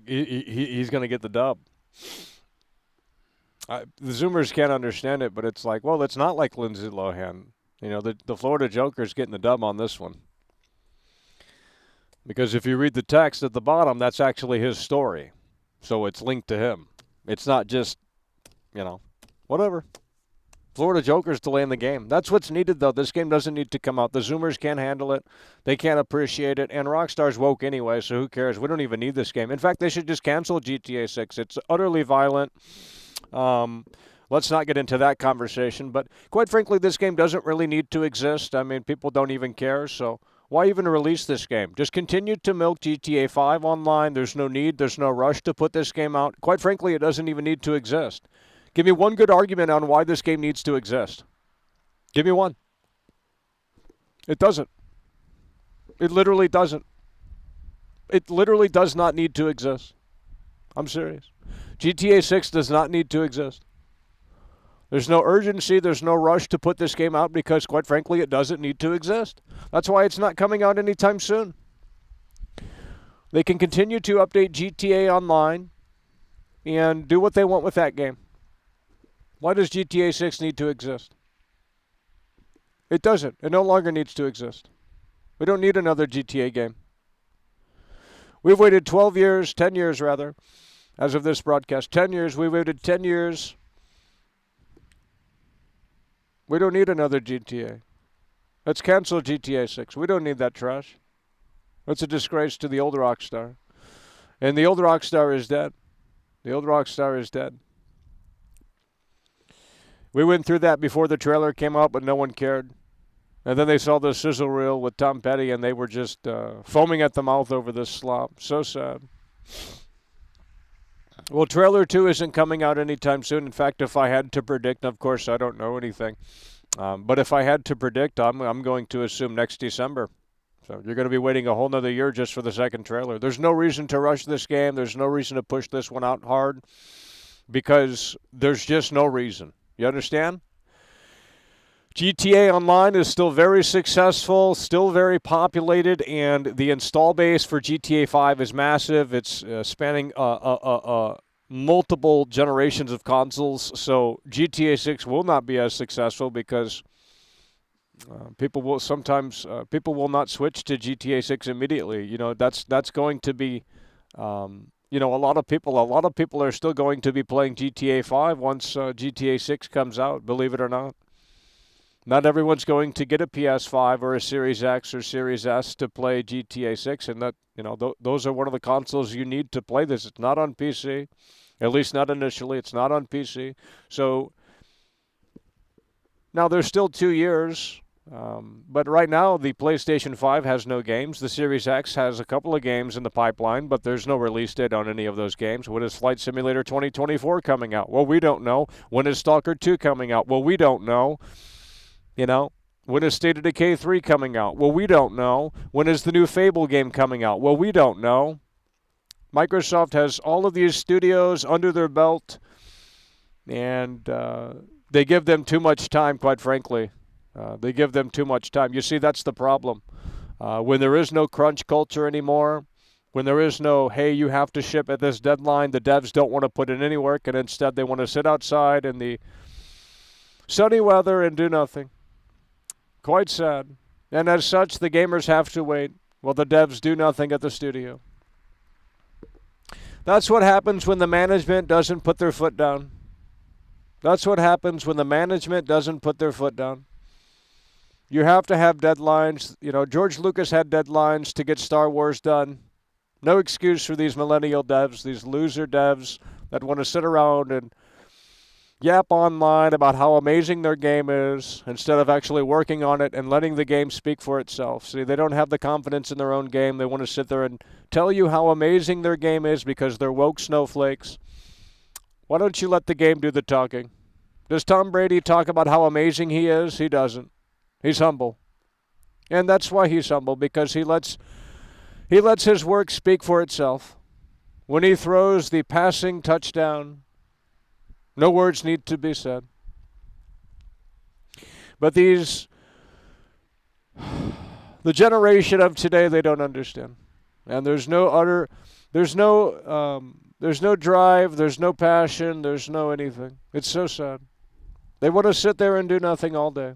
he's gonna get the dub. The Zoomers can't understand it, but it's like, well, it's not like Lindsay Lohan. You know, the Florida Joker is getting the dub on this one. Because if you read the text at the bottom, that's actually his story. So it's linked to him. It's not just, you know, whatever. Florida Joker's delaying the game. That's what's needed, though. This game doesn't need to come out. The Zoomers can't handle it. They can't appreciate it. And Rockstar's woke anyway, so who cares? We don't even need this game. In fact, they should just cancel GTA 6. It's utterly violent. Let's not get into that conversation. But quite frankly, this game doesn't really need to exist. I mean, people don't even care, so why even release this game? Just continue to milk GTA 5 online. There's no need. There's no rush to put this game out. Quite frankly, it doesn't even need to exist. Give me one good argument on why this game needs to exist. Give me one. It doesn't. It literally doesn't. It literally does not need to exist. I'm serious. GTA 6 does not need to exist. There's no urgency, there's no rush to put this game out because, quite frankly, it doesn't need to exist. That's why it's not coming out anytime soon. They can continue to update GTA Online and do what they want with that game. Why does GTA 6 need to exist? It doesn't. It no longer needs to exist. We don't need another GTA game. We've waited 12 years, 10 years rather, as of this broadcast. 10 years. We waited 10 years. We don't need another GTA. Let's cancel GTA 6. We don't need that trash. It's a disgrace to the old Rockstar. And the old Rockstar is dead. The old Rockstar is dead. We went through that before the trailer came out, but no one cared. And then they saw the sizzle reel with Tom Petty, and they were just foaming at the mouth over this slop. So sad. Well, trailer 2 isn't coming out anytime soon. In fact, if I had to predict, of course, I don't know anything. But if I had to predict, I'm going to assume next December. So you're going to be waiting a whole nother year just for the second trailer. There's no reason to rush this game. There's no reason to push this one out hard because there's just no reason. You understand? GTA Online is still very successful, still very populated, and the install base for GTA 5 is massive. It's spanning multiple generations of consoles, so GTA 6 will not be as successful because people will not switch to GTA 6 immediately. You know, that's going to be a lot of people are still going to be playing GTA 5 once GTA 6 comes out, believe it or not. Not everyone's going to get a PS5 or a Series X or Series S to play GTA 6, and that, those are one of the consoles you need to play this. It's not on PC, at least not initially. It's not on PC. So now there's still 2 years, but right now the PlayStation 5 has no games. The Series X has a couple of games in the pipeline, but there's no release date on any of those games. When is Flight Simulator 2024 coming out? Well, we don't know. When is Stalker 2 coming out? Well, we don't know. When is State of Decay 3 coming out? Well, we don't know. When is the new Fable game coming out? Well, we don't know. Microsoft has all of these studios under their belt, and they give them too much time, quite frankly. They give them too much time. You see, that's the problem. When there is no crunch culture anymore, when there is no, hey, you have to ship at this deadline, the devs don't want to put in any work, and instead they want to sit outside in the sunny weather and do nothing. Quite sad. And as such, the gamers have to wait while the devs do nothing at the studio. That's what happens when the management doesn't put their foot down. That's what happens when the management doesn't put their foot down. You have to have deadlines. George Lucas had deadlines to get Star Wars done. No excuse for these millennial devs, these loser devs that want to sit around and yap online about how amazing their game is instead of actually working on it and letting the game speak for itself. See, they don't have the confidence in their own game. They want to sit there and tell you how amazing their game is because they're woke snowflakes. Why don't you let the game do the talking? Does Tom Brady talk about how amazing he is? He doesn't. He's humble. And that's why he's humble, because he lets his work speak for itself. When he throws the passing touchdown, no words need to be said. But the generation of today, they don't understand. And there's no drive, there's no passion, there's no anything. It's so sad. They want to sit there and do nothing all day.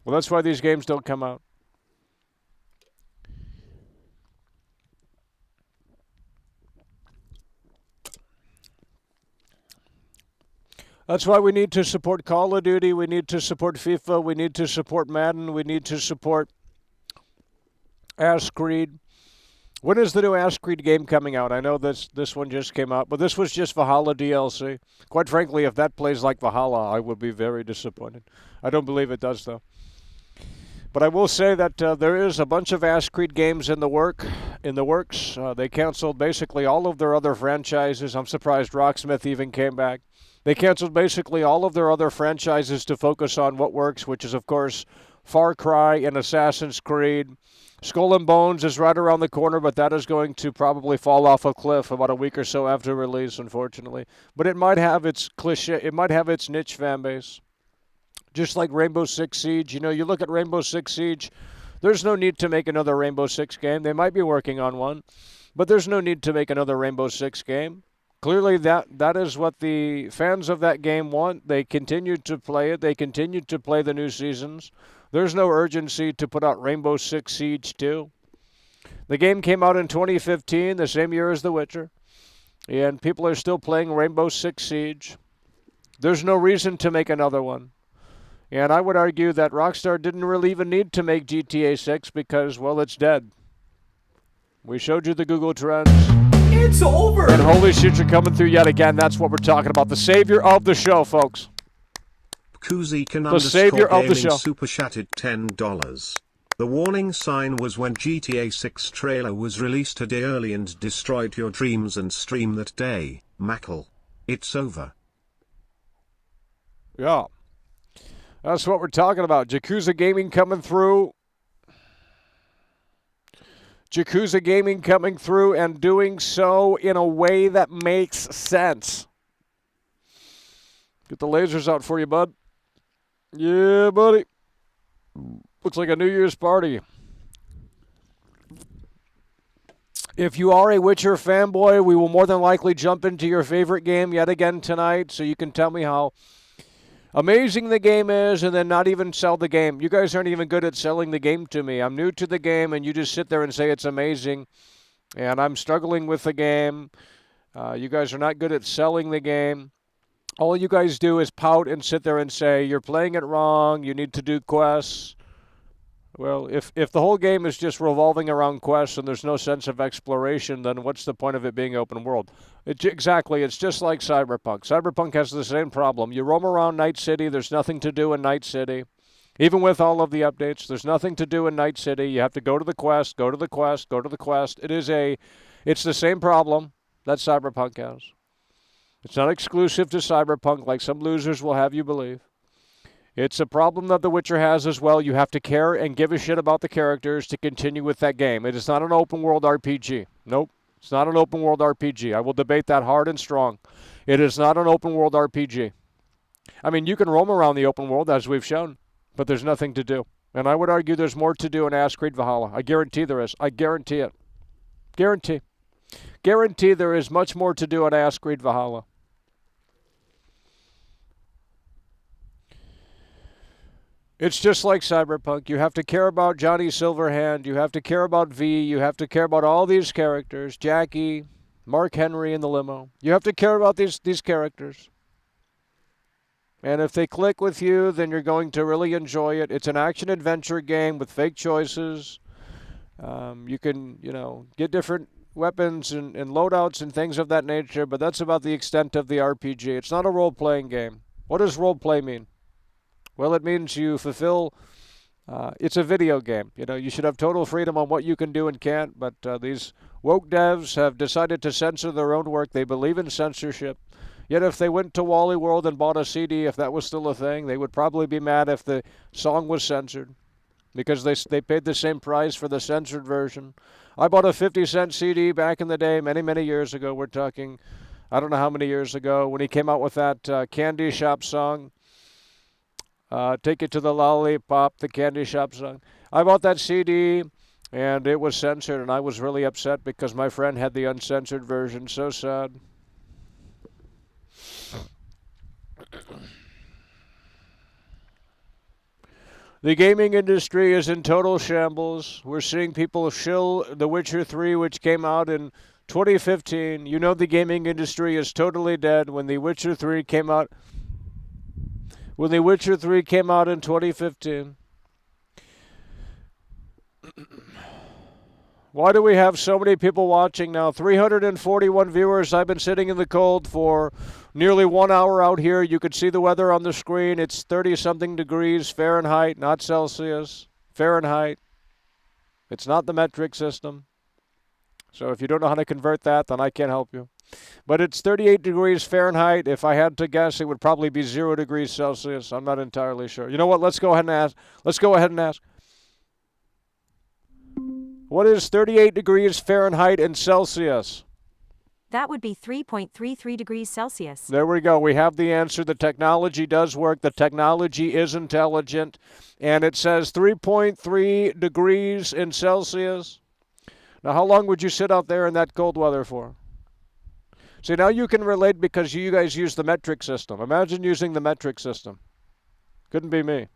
Well, that's why these games don't come out. That's why we need to support Call of Duty, we need to support FIFA, we need to support Madden, we need to support Ass Creed. When is the new Ass Creed game coming out? I know this one just came out, but this was just Valhalla DLC. Quite frankly, if that plays like Valhalla, I would be very disappointed. I don't believe it does, though. But I will say that there is a bunch of Ass Creed games in the works. They canceled basically all of their other franchises. I'm surprised Rocksmith even came back. They canceled basically all of their other franchises to focus on what works, which is, of course, Far Cry and Assassin's Creed. Skull and Bones is right around the corner, but that is going to probably fall off a cliff about a week or so after release, unfortunately. But it might have its cliche, it might have its niche fan base. Just like Rainbow Six Siege. You know, you look at Rainbow Six Siege, there's no need to make another Rainbow Six game. They might be working on one, but there's no need to make another Rainbow Six game. Clearly, that is what the fans of that game want. They continue to play it. They continue to play the new seasons. There's no urgency to put out Rainbow Six Siege 2. The game came out in 2015, the same year as The Witcher, and people are still playing Rainbow Six Siege. There's no reason to make another one. And I would argue that Rockstar didn't really even need to make GTA 6 because, well, it's dead. We showed you the Google Trends. It's over! And holy shit, you're coming through yet again. That's what we're talking about. The savior of the show, folks. Kuzi can The savior of the show. super chatted $10. The warning sign was when GTA 6 trailer was released a day early and destroyed your dreams and stream that day, Mackle. It's over. Yeah. That's what we're talking about. Yakuza Gaming coming through. Yakuza Gaming coming through and doing so in a way that makes sense. Get the lasers out for you, bud. Yeah, buddy. Looks like a New Year's party. If you are a Witcher fanboy, we will more than likely jump into your favorite game yet again tonight, so you can tell me how amazing the game is and then not even sell the game. You guys aren't even good at selling the game to me. I'm new to the game, and you just sit there and say it's amazing, and I'm struggling with the game. You guys are not good at selling the game. All you guys do is pout and sit there and say, you're playing it wrong, you need to do quests. Well, if the whole game is just revolving around quests and there's no sense of exploration, then what's the point of it being open world? Exactly, it's just like Cyberpunk. Cyberpunk has the same problem. You roam around Night City, there's nothing to do in Night City. Even with all of the updates, there's nothing to do in Night City. You have to go to the quest, go to the quest, go to the quest. It's the same problem that Cyberpunk has. It's not exclusive to Cyberpunk like some losers will have you believe. It's a problem that The Witcher has as well. You have to care and give a shit about the characters to continue with that game. It is not an open world RPG. Nope. It's not an open world RPG. I will debate that hard and strong. It is not an open world RPG. I mean, you can roam around the open world as we've shown, but there's nothing to do. And I would argue there's more to do in Assassin's Creed Valhalla. I guarantee there is. I guarantee it. Guarantee. Guarantee there is much more to do in Assassin's Creed Valhalla. It's just like Cyberpunk. You have to care about Johnny Silverhand. You have to care about V. You have to care about all these characters. Jackie, Mark Henry in the limo. You have to care about these characters. And if they click with you, then you're going to really enjoy it. It's an action-adventure game with fake choices. You can, get different weapons and loadouts and things of that nature, but that's about the extent of the RPG. It's not a role-playing game. What does role-play mean? Well, it means you fulfill, it's a video game. You should have total freedom on what you can do and can't, but these woke devs have decided to censor their own work. They believe in censorship. Yet if they went to Wally World and bought a CD, if that was still a thing, they would probably be mad if the song was censored because they paid the same price for the censored version. I bought a 50-cent CD back in the day, many, many years ago. We're talking, I don't know how many years ago, when he came out with that Candy Shop song. Take It to the Lollipop, the Candy Shop song. I bought that CD, and it was censored, and I was really upset because my friend had the uncensored version. So sad. The gaming industry is in total shambles. We're seeing people shill The Witcher 3, which came out in 2015. You know the gaming industry is totally dead. When The Witcher 3 came out... When The Witcher 3 came out in 2015. Why do we have so many people watching now? 341 viewers. I've been sitting in the cold for nearly 1 hour out here. You could see the weather on the screen. It's 30-something degrees Fahrenheit, not Celsius. Fahrenheit. It's not the metric system. So if you don't know how to convert that, then I can't help you. But it's 38 degrees Fahrenheit. If I had to guess, it would probably be 0 degrees Celsius. I'm not entirely sure. You know what? Let's go ahead and ask. What is 38 degrees Fahrenheit in Celsius? That would be 3.33 degrees Celsius. There we go. We have the answer. The technology does work. The technology is intelligent. And it says 3.3 degrees in Celsius. Now, how long would you sit out there in that cold weather for? See, now you can relate because you guys use the metric system. Imagine using the metric system. Couldn't be me.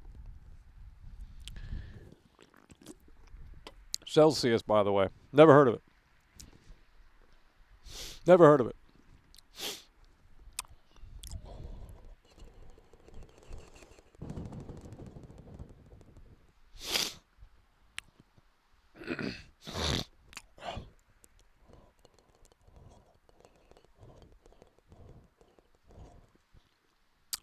Celsius, by the way. Never heard of it. Never heard of it.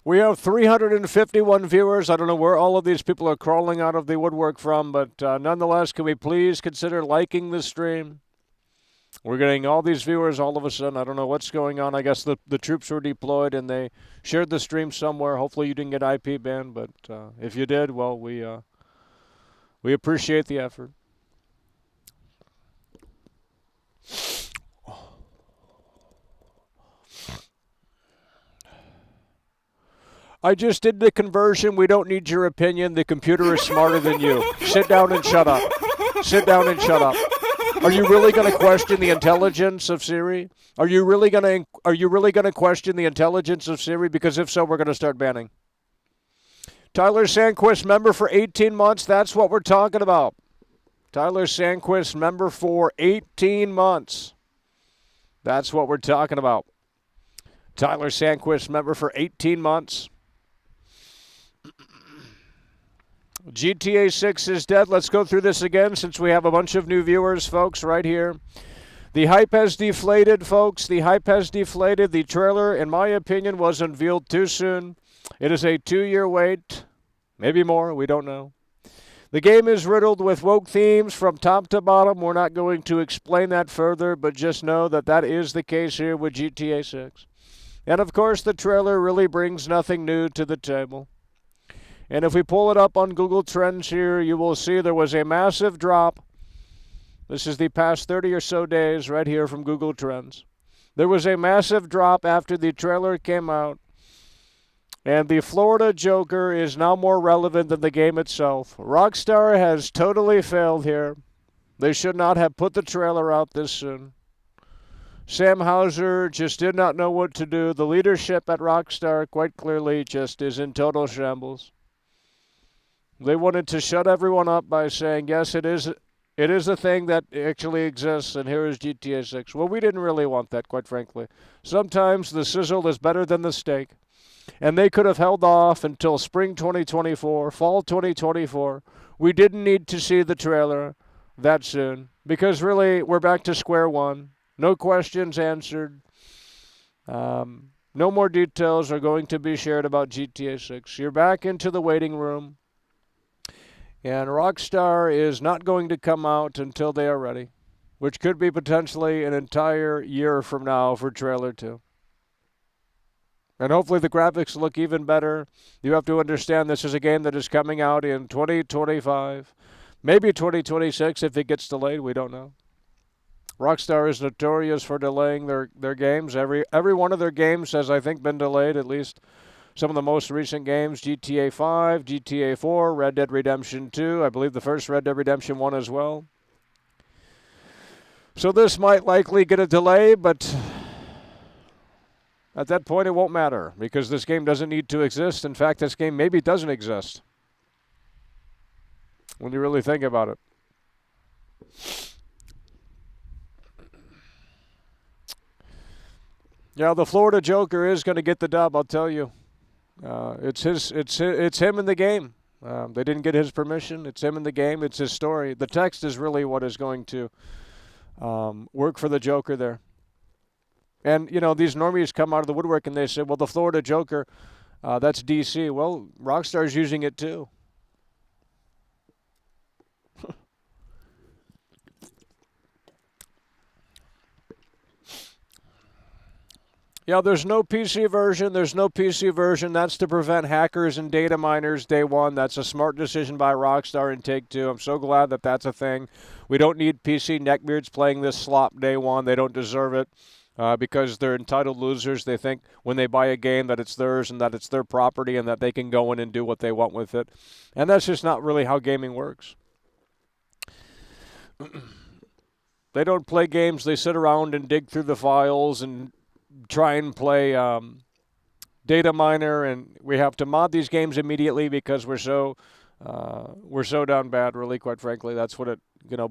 We have 351 viewers. I don't know where all of these people are crawling out of the woodwork from, but nonetheless, can we please consider liking the stream? We're getting all these viewers all of a sudden. I don't know what's going on. I guess the troops were deployed and they shared the stream somewhere. Hopefully you didn't get IP banned, but if you did, well, we appreciate the effort. I just did the conversion. We don't need your opinion. The computer is smarter than you. Sit down and shut up. Sit down and shut up. Are you really going to question the intelligence of Siri? Are you really going to question the intelligence of Siri? Because if so, we're going to start banning. Tyler Sandquist, member for 18 months. That's what we're talking about. Tyler Sandquist, member for 18 months. That's what we're talking about. Tyler Sandquist, member for 18 months. GTA 6 is dead. Let's go through this again since we have a bunch of new viewers, folks, right here. The hype has deflated, folks. The hype has deflated. The trailer, in my opinion, was unveiled too soon. It is a 2-year wait. Maybe more. We don't know. The game is riddled with woke themes from top to bottom. We're not going to explain that further, but just know that that is the case here with GTA 6. And, of course, the trailer really brings nothing new to the table. And if we pull it up on Google Trends here, you will see there was a massive drop. This is the past 30 or so days right here from Google Trends. There was a massive drop after the trailer came out. And the Florida Joker is now more relevant than the game itself. Rockstar has totally failed here. They should not have put the trailer out this soon. Sam Houser just did not know what to do. The leadership at Rockstar quite clearly just is in total shambles. They wanted to shut everyone up by saying, yes, it is a thing that actually exists, and here is GTA 6. Well, we didn't really want that, quite frankly. Sometimes the sizzle is better than the steak. And they could have held off until spring 2024, fall 2024. We didn't need to see the trailer that soon, because really, we're back to square one. No questions answered. No more details are going to be shared about GTA 6. You're back into the waiting room. And Rockstar is not going to come out until they are ready, which could be potentially an entire year from now for trailer 2. And hopefully the graphics look even better. You have to understand this is a game that is coming out in 2025, maybe 2026 if it gets delayed. We don't know. Rockstar is notorious for delaying their games. Every one of their games has, I think, been delayed, at least some of the most recent games, GTA 5, GTA 4, Red Dead Redemption 2. I believe the first Red Dead Redemption 1 as well. So this might likely get a delay, but at that point it won't matter because this game doesn't need to exist. In fact, this game maybe doesn't exist when you really think about it. Yeah, the Florida Joker is going to get the dub, I'll tell you. It's him in the game. They didn't get his permission. It's him in the game. It's his story. The text is really what is going to work for the Joker there. And, you know, these normies come out of the woodwork and they say, well, the Florida Joker, that's DC. Well, Rockstar's using it too. Yeah, there's no PC version. There's no PC version. That's to prevent hackers and data miners day one. That's a smart decision by Rockstar and Take-Two. I'm so glad that that's a thing. We don't need PC neckbeards playing this slop day one. They don't deserve it because they're entitled losers. They think when they buy a game that it's theirs and that it's their property and that they can go in and do what they want with it. And that's just not really how gaming works. They don't play games. They sit around and dig through the files and try and play data miner, and we have to mod these games immediately because we're so down bad. Really, quite frankly, that's what it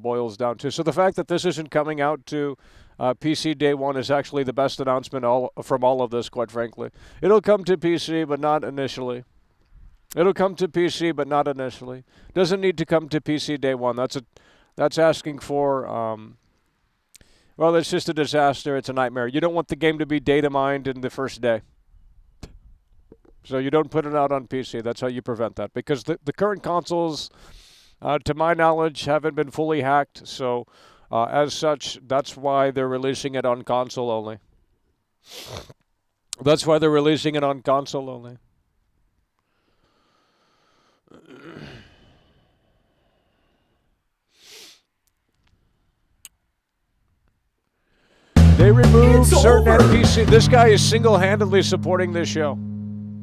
boils down to. So the fact that this isn't coming out to PC day one is actually the best announcement from all of this. Quite frankly, it'll come to PC, but not initially. It'll come to PC, but not initially. Doesn't need to come to PC day one. That's asking for. Well, it's just a disaster. It's a nightmare. You don't want the game to be data mined in the first day. So you don't put it out on PC. That's how you prevent that. Because the current consoles, to my knowledge, haven't been fully hacked. So as such, that's why they're releasing it on console only. That's why they're releasing it on console only. They removed certain NPC. This guy is single-handedly supporting this show.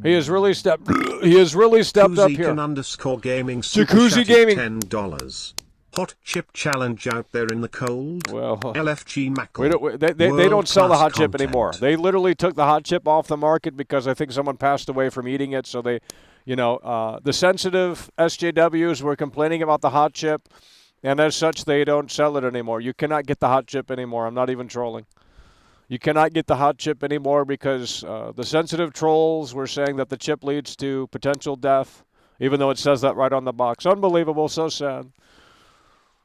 He has really stepped. He has really stepped up here. _gaming Jacuzzi Gaming. $10. Hot chip challenge out there in the cold. Well, LFG Mackle. They don't sell the hot chip content. anymore. They literally took the hot chip off the market because I think someone passed away from eating it. So they, the sensitive SJWs were complaining about the hot chip, and as such, they don't sell it anymore. You cannot get the hot chip anymore. I'm not even trolling. You cannot get the hot chip anymore because the sensitive trolls were saying that the chip leads to potential death, even though it says that right on the box. Unbelievable, so sad.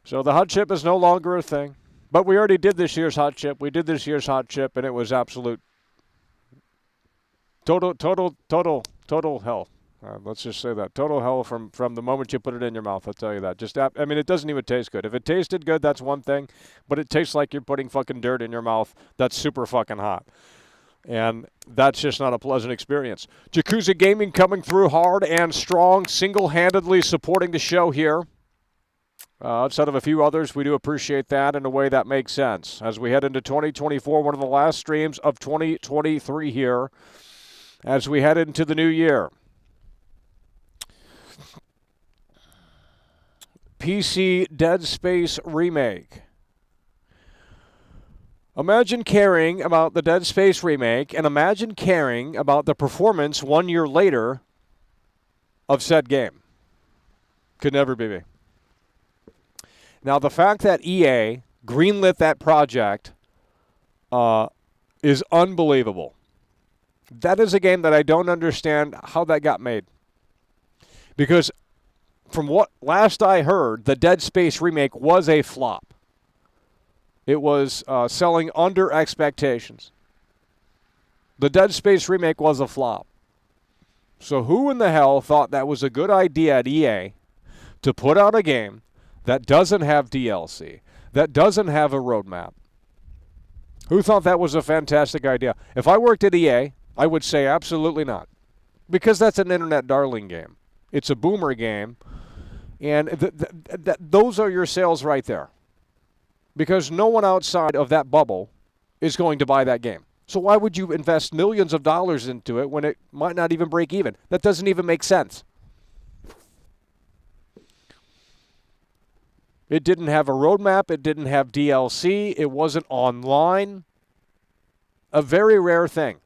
So the hot chip is no longer a thing. But we already did this year's hot chip. We did this year's hot chip, and it was absolute total hell. Let's just say that. Total hell from the moment you put it in your mouth, I'll tell you that. It doesn't even taste good. If it tasted good, that's one thing, but it tastes like you're putting fucking dirt in your mouth that's super fucking hot. And that's just not a pleasant experience. Jacuzzi Gaming coming through hard and strong, single-handedly supporting the show here. Outside of a few others, we do appreciate that in a way that makes sense. As we head into 2024, one of the last streams of 2023 here, as we head into the new year. PC Dead Space Remake. Imagine caring about the Dead Space Remake and imagine caring about the performance 1 year later of said game. Could never be me. Now, the fact that EA greenlit that project is unbelievable. That is a game that I don't understand how that got made. Because from what last I heard, the Dead Space remake was a flop. It was selling under expectations. The Dead Space remake was a flop. So who in the hell thought that was a good idea at EA to put out a game that doesn't have DLC, that doesn't have a roadmap? Who thought that was a fantastic idea? If I worked at EA, I would say absolutely not. Because that's an internet darling game. It's a boomer game. And those are your sales right there. Because no one outside of that bubble is going to buy that game. So why would you invest millions of dollars into it when it might not even break even? That doesn't even make sense. It didn't have a roadmap. It didn't have DLC. It wasn't online. A very rare thing,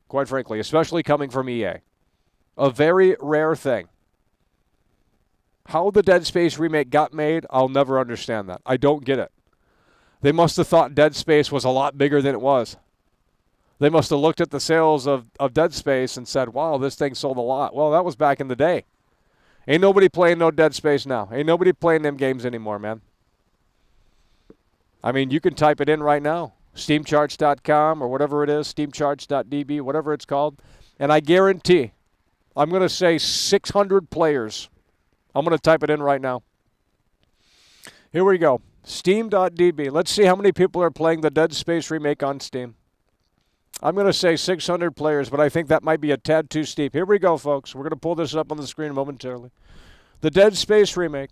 quite frankly, especially coming from EA. A very rare thing. How the Dead Space remake got made, I'll never understand that. I don't get it. They must have thought Dead Space was a lot bigger than it was. They must have looked at the sales of Dead Space and said, wow, this thing sold a lot. Well, that was back in the day. Ain't nobody playing no Dead Space now. Ain't nobody playing them games anymore, man. I mean, you can type it in right now. Steamcharts.com or whatever it is, steamcharts.db, whatever it's called. And I guarantee, I'm going to say 600 players. I'm going to type it in right now. Here we go. Steam.db. Let's see how many people are playing the Dead Space remake on Steam. I'm going to say 600 players, but I think that might be a tad too steep. Here we go, folks. We're going to pull this up on the screen momentarily. The Dead Space remake.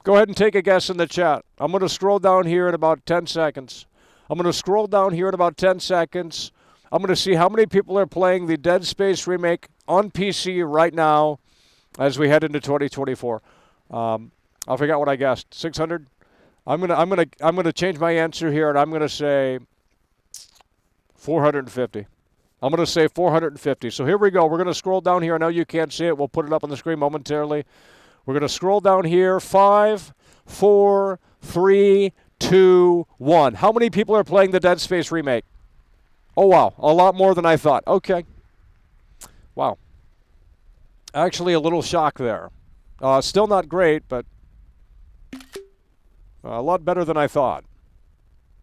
Go ahead and take a guess in the chat. I'm going to scroll down here in about 10 seconds. I'm going to scroll down here in about 10 seconds. I'm going to see how many people are playing the Dead Space remake on PC right now as we head into 2024. I forgot what I guessed. 600. I'm gonna change my answer here, and I'm gonna say 450. I'm gonna say 450. So here we go. We're gonna scroll down here. I know you can't see it. We'll put it up on the screen momentarily. We're gonna scroll down here. 5, 4, 3, 2, 1. How many people are playing the Dead Space remake? Oh wow, a lot more than I thought. Okay. Wow. Actually, a little shock there. Still not great, but a lot better than I thought.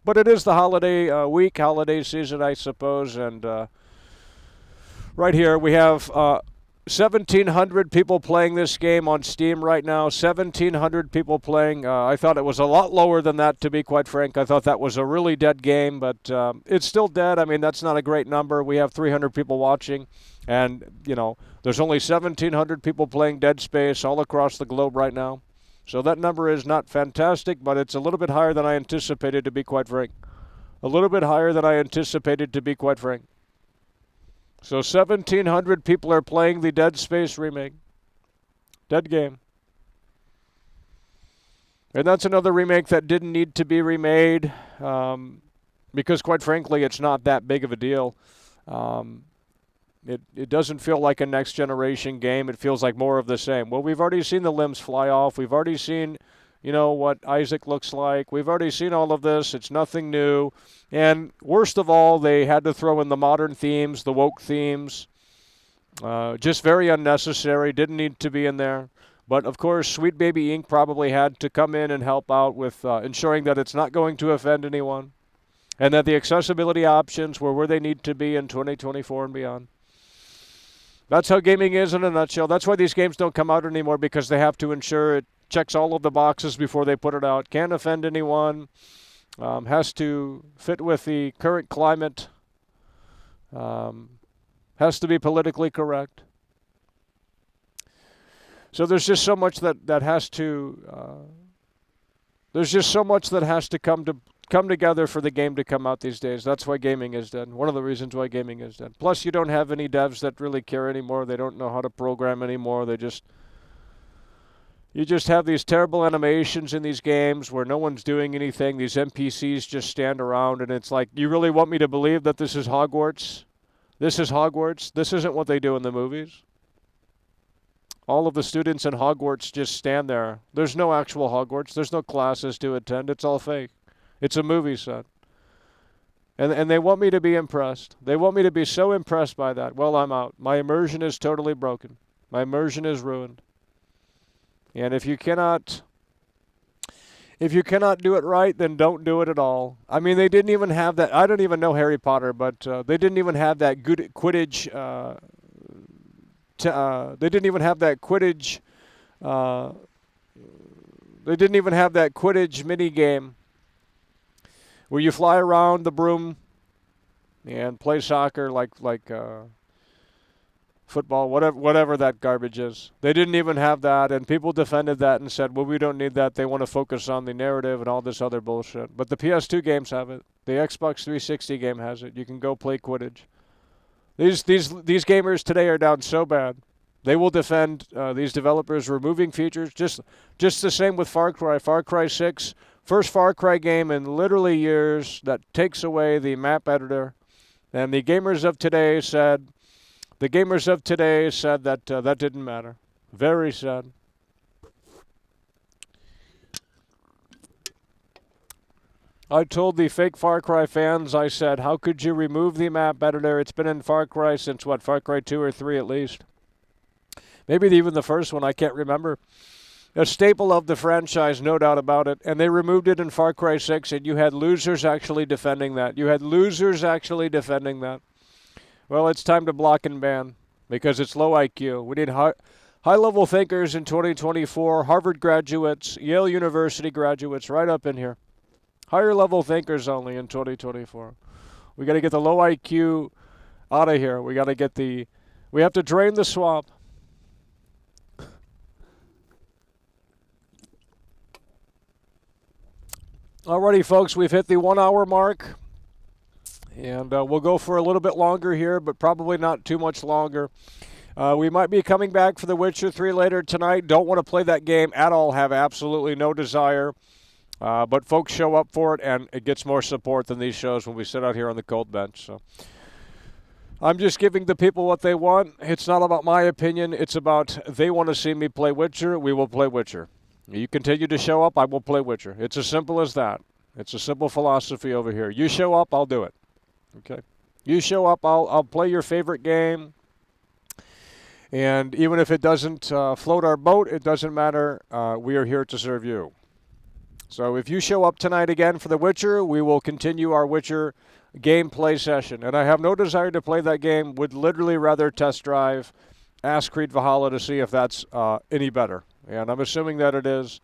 But it is the holiday week, holiday season, I suppose. And right here we have 1,700 people playing this game on Steam right now. 1,700 people playing. I thought it was a lot lower than that, to be quite frank. I thought that was a really dead game, but it's still dead. I mean, that's not a great number. We have 300 people watching. And, you know, there's only 1,700 people playing Dead Space all across the globe right now. So that number is not fantastic, but it's a little bit higher than I anticipated, to be quite frank. A little bit higher than I anticipated, to be quite frank. So 1,700 people are playing the Dead Space remake. Dead game. And that's another remake that didn't need to be remade because, quite frankly, it's not that big of a deal. It doesn't feel like a next-generation game. It feels like more of the same. Well, we've already seen the limbs fly off. We've already seen, you know, what Isaac looks like. We've already seen all of this. It's nothing new. And worst of all, they had to throw in the modern themes, the woke themes. Just very unnecessary. Didn't need to be in there. But, of course, Sweet Baby Inc. probably had to come in and help out with ensuring that it's not going to offend anyone and that the accessibility options were where they need to be in 2024 and beyond. That's how gaming is in a nutshell. That's why these games don't come out anymore, because they have to ensure it checks all of the boxes before they put it out. Can't offend anyone. Has to fit with the current climate. Has to be politically correct. So there's just so much that has to. There's just so much that has to come together for the game to come out these days. That's why gaming is dead. One of the reasons why gaming is dead. Plus, you don't have any devs that really care anymore. They don't know how to program anymore. You just have these terrible animations in these games where no one's doing anything. These NPCs just stand around, and it's like, you really want me to believe that this is Hogwarts? This is Hogwarts? This isn't what they do in the movies. All of the students in Hogwarts just stand there. There's no actual Hogwarts. There's no classes to attend. It's all fake. It's a movie set. And they want me to be impressed. They want me to be so impressed by that. Well, I'm out. My immersion is totally broken. My immersion is ruined. And if you cannot do it right, then don't do it at all. I mean, they didn't even have that. I don't even know Harry Potter, but they didn't even have that good Quidditch. They didn't even have that Quidditch. They didn't even have that Quidditch mini game where you fly around the broom and play soccer like football, whatever that garbage is. They didn't even have that, and people defended that and said, well, we don't need that. They want to focus on the narrative and all this other bullshit. But the PS2 games have it. The Xbox 360 game has it. You can go play Quidditch. These gamers today are down so bad. They will defend these developers removing features. Just the same with Far Cry. Far Cry 6, first Far Cry game in literally years that takes away the map editor. And the gamers of today said that that didn't matter. Very sad. I told the fake Far Cry fans, I said, how could you remove the map editor? It's been in Far Cry since, what, Far Cry 2 or 3 at least. Maybe even the first one, I can't remember. A staple of the franchise, no doubt about it. And they removed it in Far Cry 6, and you had losers actually defending that. Well, it's time to block and ban because it's low IQ. We need high-level thinkers in 2024, Harvard graduates, Yale University graduates, right up in here. Higher-level thinkers only in 2024. We got to get the low IQ out of here. We got to get the. We have to drain the swamp. Alrighty, folks, we've hit the 1 hour mark. And we'll go for a little bit longer here, but probably not too much longer. We might be coming back for The Witcher 3 later tonight. Don't want to play that game at all. Have absolutely no desire. But folks show up for it, and it gets more support than these shows when we sit out here on the cold bench. So I'm just giving the people what they want. It's not about my opinion. It's about they want to see me play Witcher. We will play Witcher. You continue to show up, I will play Witcher. It's as simple as that. It's a simple philosophy over here. You show up, I'll do it. Okay, you show up, I'll play your favorite game, and even if it doesn't float our boat, it doesn't matter. We are here to serve you. So if you show up tonight again for The Witcher, we will continue our Witcher gameplay session. And I have no desire to play that game. Would literally rather test drive Assassin's Creed Valhalla to see if that's any better. And I'm assuming that it is,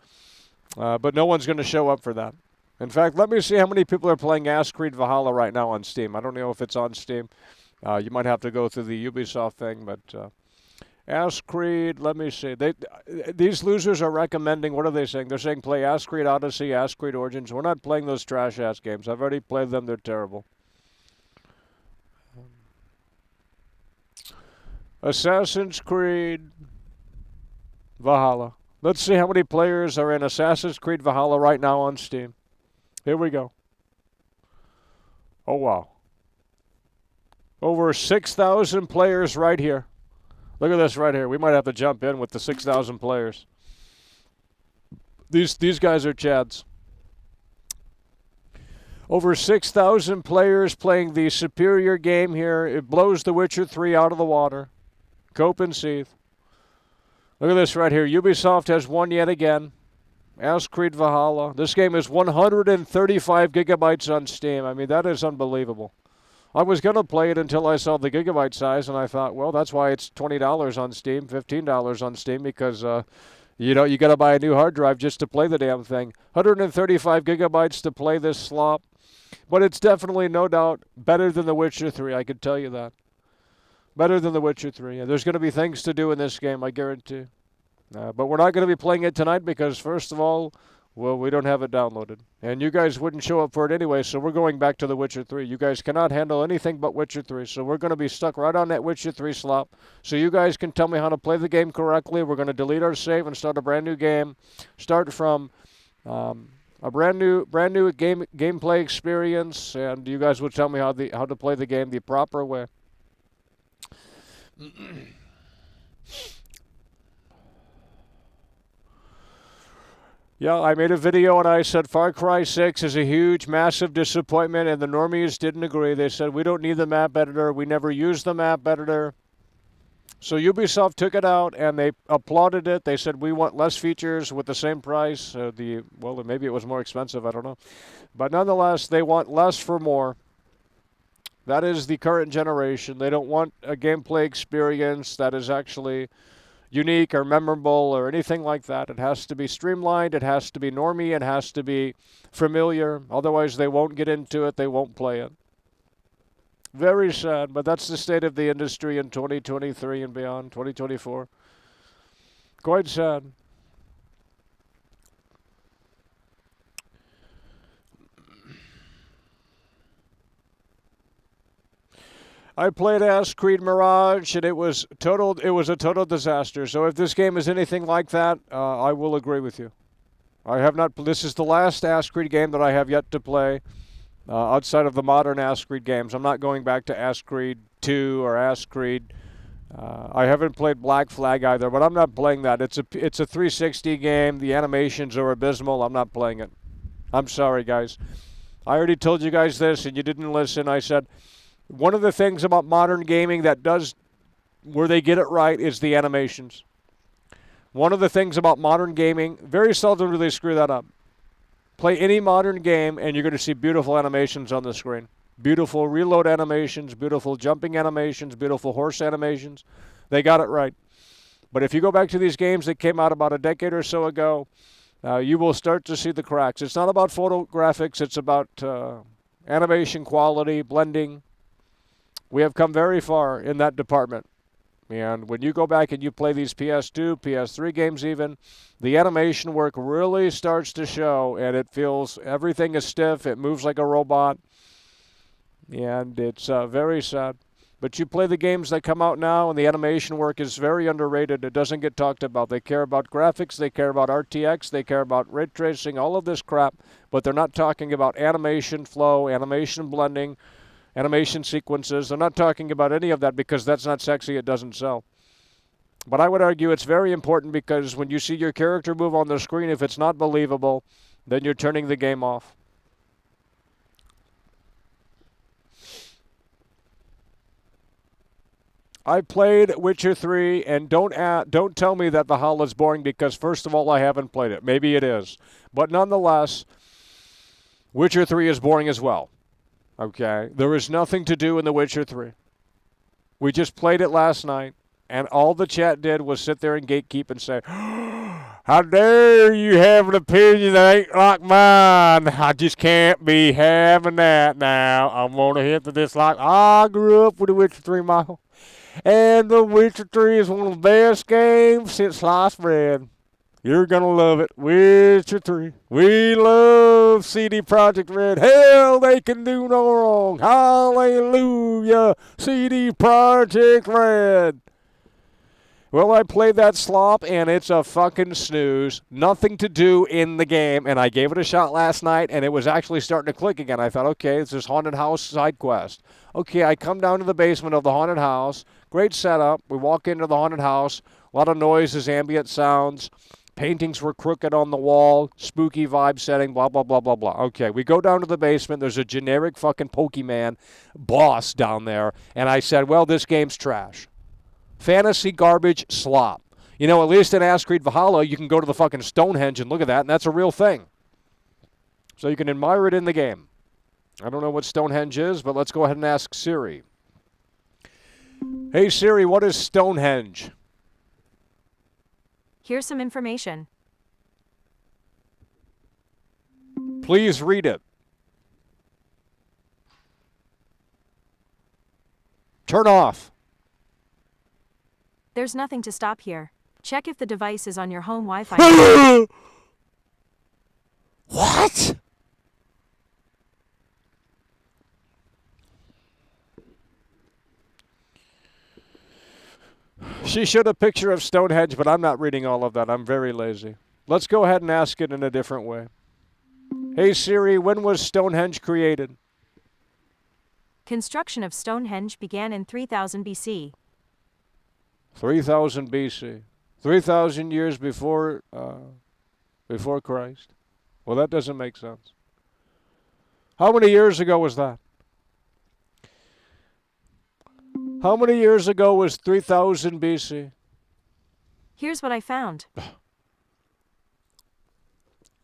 but no one's going to show up for that. In fact, let me see how many people are playing Assassin's Creed Valhalla right now on Steam. I don't know if it's on Steam. You might have to go through the Ubisoft thing, but Assassin's Creed, let me see. These losers are recommending, what are they saying? They're saying play Assassin's Creed Odyssey, Assassin's Creed Origins. We're not playing those trash-ass games. I've already played them. They're terrible. Assassin's Creed Valhalla. Let's see how many players are in Assassin's Creed Valhalla right now on Steam. Here we go. Oh, wow. Over 6,000 players right here. Look at this right here. We might have to jump in with the 6,000 players. These guys are Chads. Over 6,000 players playing the superior game here. It blows The Witcher 3 out of the water. Cope and seethe. Look at this right here. Ubisoft has won yet again. Assassin's Creed Valhalla. This game is 135 gigabytes on Steam. I mean, that is unbelievable. I was going to play it until I saw the gigabyte size, and I thought, well, that's why it's $20 on Steam, $15 on Steam, because, you got to buy a new hard drive just to play the damn thing. 135 gigabytes to play this slop. But it's definitely, no doubt, better than The Witcher 3, I can tell you that. Better than The Witcher 3. There's going to be things to do in this game, I guarantee. But we're not going to be playing it tonight because, first of all, well, we don't have it downloaded. And you guys wouldn't show up for it anyway, so we're going back to The Witcher 3. You guys cannot handle anything but Witcher 3, so we're going to be stuck right on that Witcher 3 slop. So you guys can tell me how to play the game correctly. We're going to delete our save and start a brand new game. Start from a brand new gameplay experience, and you guys will tell me how to play the game the proper way. Yeah, I made a video and I said Far Cry 6 is a huge, massive disappointment, and the normies didn't agree. They said, we don't need the map editor. We never used the map editor. So Ubisoft took it out and they applauded it. They said, we want less features with the same price. Well, maybe it was more expensive. I don't know. But nonetheless, they want less for more. That is the current generation. They don't want a gameplay experience that is actually unique or memorable or anything like that. It has to be streamlined. It has to be normie. It has to be familiar. Otherwise, they won't get into it. They won't play it. Very sad, but that's the state of the industry in 2023 and beyond, 2024. Quite sad. I played Assassin's Creed Mirage, and it was a total disaster. So if this game is anything like that, I will agree with you. I have not. This is the last Assassin's Creed game that I have yet to play outside of the modern Assassin's Creed games. I'm not going back to Assassin's Creed 2 or Assassin's Creed. I haven't played Black Flag either, but I'm not playing that. It's a 360 game. The animations are abysmal. I'm not playing it. I'm sorry, guys. I already told you guys this, and you didn't listen. I said, one of the things about modern gaming where they get it right is the animations. One of the things about modern gaming, very seldom do they screw that up. Play any modern game and you're going to see beautiful animations on the screen. Beautiful reload animations, beautiful jumping animations, beautiful horse animations. They got it right. But if you go back to these games that came out about a decade or so ago, you will start to see the cracks. It's not about photo graphics, it's about animation quality, blending. We have come very far in that department. And when you go back and you play these PS2, PS3 games even, the animation work really starts to show, and it feels everything is stiff. It moves like a robot, and it's very sad. But you play the games that come out now, and the animation work is very underrated. It doesn't get talked about. They care about graphics, they care about RTX, they care about ray tracing, all of this crap, but they're not talking about animation flow, animation blending, animation sequences. They're not talking about any of that because that's not sexy. It doesn't sell. But I would argue it's very important because when you see your character move on the screen, if it's not believable, then you're turning the game off. I played Witcher 3, and don't tell me that Valhalla is boring because, first of all, I haven't played it. Maybe it is. But nonetheless, Witcher 3 is boring as well. Okay? There is nothing to do in The Witcher 3. We just played it last night, and all the chat did was sit there and gatekeep and say, how dare you have an opinion that ain't like mine? I just can't be having that now. I'm going to hit the dislike. I grew up with The Witcher 3, Michael. And The Witcher 3 is one of the best games since sliced bread. You're going to love it. Witcher 3. We love CD Projekt Red. Hell, they can do no wrong. Hallelujah. CD Projekt Red. Well, I played that slop, and it's a fucking snooze. Nothing to do in the game, and I gave it a shot last night, and it was actually starting to click again. I thought, okay, it's this haunted house side quest. Okay, I come down to the basement of the haunted house. Great setup. We walk into the haunted house. A lot of noises, ambient sounds. Paintings were crooked on the wall. Spooky vibe setting, blah, blah, blah, blah, blah. Okay, we go down to the basement. There's a generic fucking Pokemon boss down there, and I said, well, this game's trash. Fantasy garbage slop. You know, at least in AC Valhalla, you can go to the fucking Stonehenge and look at that, and that's a real thing. So you can admire it in the game. I don't know what Stonehenge is, but let's go ahead and ask Siri. Hey, Siri, what is Stonehenge? Here's some information. Please read it. Turn off. There's nothing to stop here. Check if the device is on your home Wi-Fi. What? She showed a picture of Stonehenge, but I'm not reading all of that. I'm very lazy. Let's go ahead and ask it in a different way. Hey Siri, when was Stonehenge created? Construction of Stonehenge began in 3000 BC. 3000 BC. 3,000 years before Christ. Well, that doesn't make sense. How many years ago was that? How many years ago was 3000 BC? Here's what I found.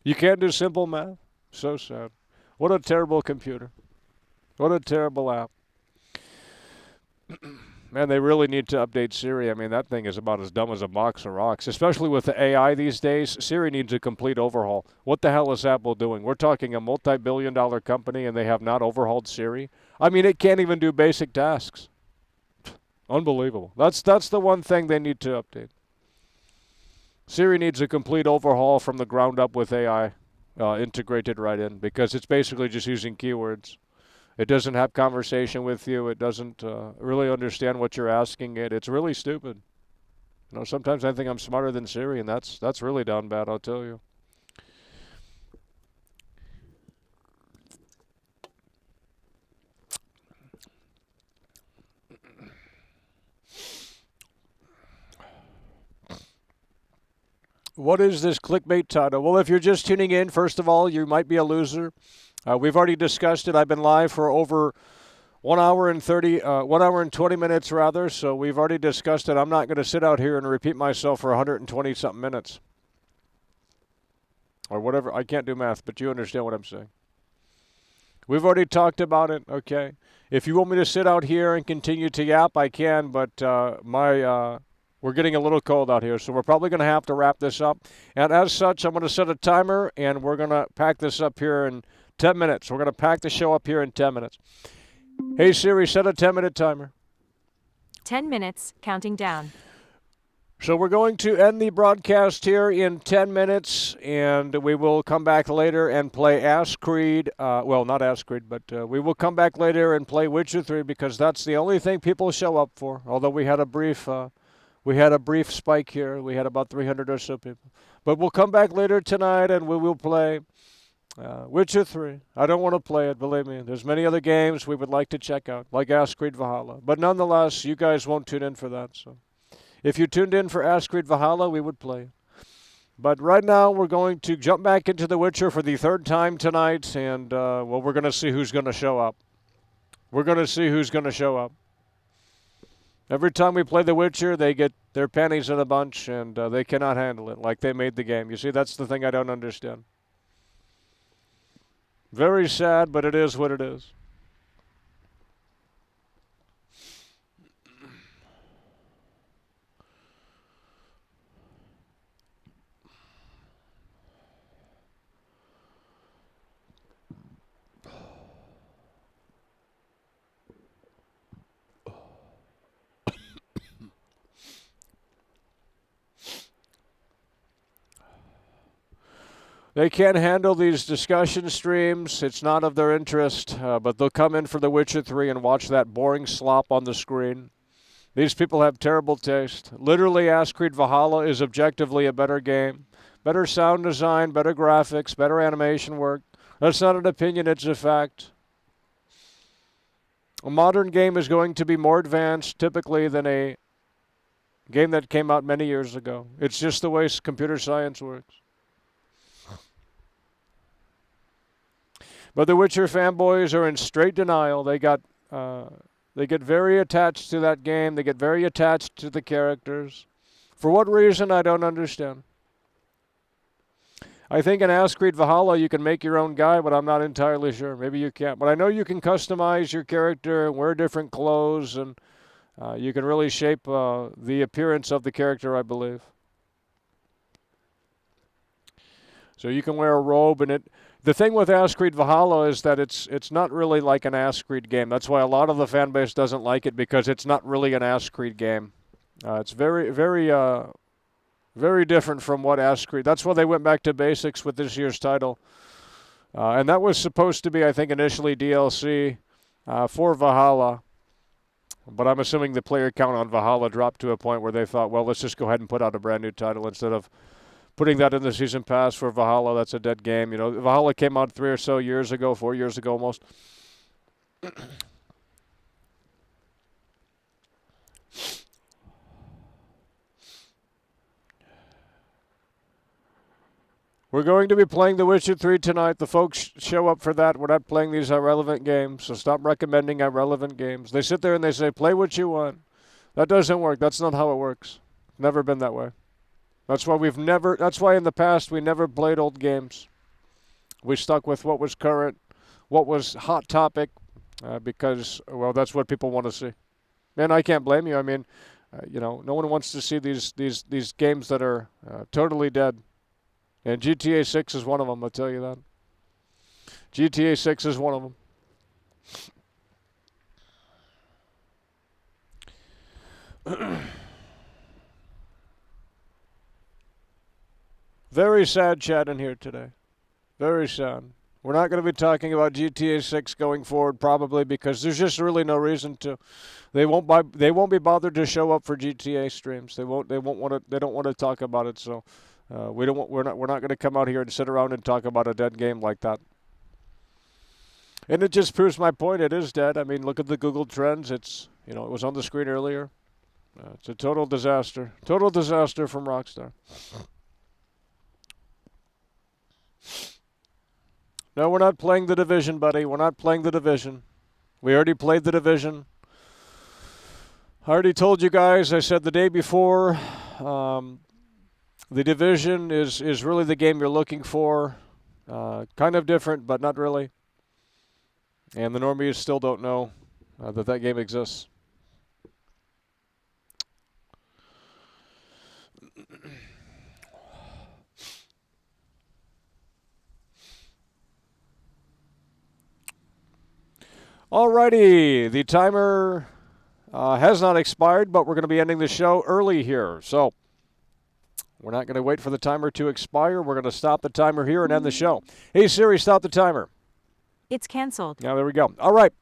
You can't do simple math? So sad. What a terrible computer. What a terrible app. Man, they really need to update Siri. I mean, that thing is about as dumb as a box of rocks. Especially with the AI these days, Siri needs a complete overhaul. What the hell is Apple doing? We're talking a multi-billion-dollar company, and they have not overhauled Siri. I mean, it can't even do basic tasks. Unbelievable. That's the one thing they need to update. Siri needs a complete overhaul from the ground up with AI integrated right in, because it's basically just using keywords. It doesn't have conversation with you. It doesn't really understand what you're asking it. It's really stupid. You know, sometimes I think I'm smarter than Siri, and that's really down bad, I'll tell you. What is this clickbait title? Well, if you're just tuning in, first of all, you might be a loser. We've already discussed it. I've been live for over 1 hour and 20 minutes rather. So we've already discussed it. I'm not going to sit out here and repeat myself for 120 something minutes or whatever. I can't do math, but you understand what I'm saying. We've already talked about it. Okay. If you want me to sit out here and continue to yap, I can, but we're getting a little cold out here, so we're probably going to have to wrap this up. And as such, I'm going to set a timer, and we're going to pack this up here in 10 minutes. We're going to pack the show up here in 10 minutes. Hey, Siri, set a 10-minute timer. 10 minutes, counting down. So we're going to end the broadcast here in 10 minutes, and we will come back later and play Ask Creed. Well, not Ask Creed, but we will come back later and play Witcher 3 because that's the only thing people show up for. Although we had a brief spike here. We had about 300 or so people. But we'll come back later tonight, and we will play Witcher 3. I don't want to play it, believe me. There's many other games we would like to check out, like Ask Creed Valhalla. But nonetheless, you guys won't tune in for that, so... If you tuned in for Ask Creed Valhalla, we would play. But right now, we're going to jump back into The Witcher for the third time tonight, and, well, we're going to see who's going to show up. We're going to see who's going to show up. Every time we play The Witcher, they get their panties in a bunch, and they cannot handle it, like they made the game. You see, that's the thing I don't understand. Very sad, but it is what it is. They can't handle these discussion streams. It's not of their interest, but they'll come in for The Witcher 3 and watch that boring slop on the screen. These people have terrible taste. Literally, Ask Creed Valhalla is objectively a better game. Better sound design, better graphics, better animation work. That's not an opinion, it's a fact. A modern game is going to be more advanced, typically, than a game that came out many years ago. It's just the way computer science works. But the Witcher fanboys are in straight denial. They get very attached to that game. They get very attached to the characters. For what reason, I don't understand. I think in Ask Creed Valhalla, you can make your own guy, but I'm not entirely sure. Maybe you can't. But I know you can customize your character and wear different clothes, and you can really shape the appearance of the character, I believe. So you can wear a robe, and the thing with Ask Creed Valhalla is that it's not really like an Ask Creed game. That's why a lot of the fan base doesn't like it, because it's not really an Ask Creed game. It's very, very, very different from what Ask Creed. That's why they went back to basics with this year's title, and that was supposed to be, I think, initially DLC for Valhalla. But I'm assuming the player count on Valhalla dropped to a point where they thought, well, let's just go ahead and put out a brand new title instead of putting that in the season pass for Valhalla. That's a dead game. You know, Valhalla came out 4 years ago almost. We're going to be playing The Witcher 3 tonight. The folks show up for that. We're not playing these irrelevant games, so stop recommending irrelevant games. They sit there and they say, play what you want. That doesn't work. That's not how it works. Never been that way. That's why in the past we never played old games. We stuck with what was current, what was hot topic, because, well, that's what people want to see. And I can't blame you. I mean, you know, no one wants to see these games that are totally dead. And GTA 6 is one of them, I'll tell you that. GTA 6 is one of them. Very sad chat in here today. Very sad. We're not going to be talking about GTA 6 going forward, probably because there's just really no reason to. They won't be bothered to show up for GTA streams. They don't want to talk about it. So we're not going to come out here and sit around and talk about a dead game like that. And it just proves my point. It is dead. I mean, look at the Google Trends. It was on the screen earlier. It's a total disaster. Total disaster from Rockstar. No, we're not playing The Division, buddy. We're not playing The Division. We already played The Division. I already told you guys, I said the day before, The Division is really the game you're looking for. Kind of different, but not really. And the normies still don't know that game exists. Alrighty, the timer has not expired, but we're going to be ending the show early here. So we're not going to wait for the timer to expire. We're going to stop the timer here and end the show. Hey, Siri, stop the timer. It's canceled. Yeah, there we go. All right.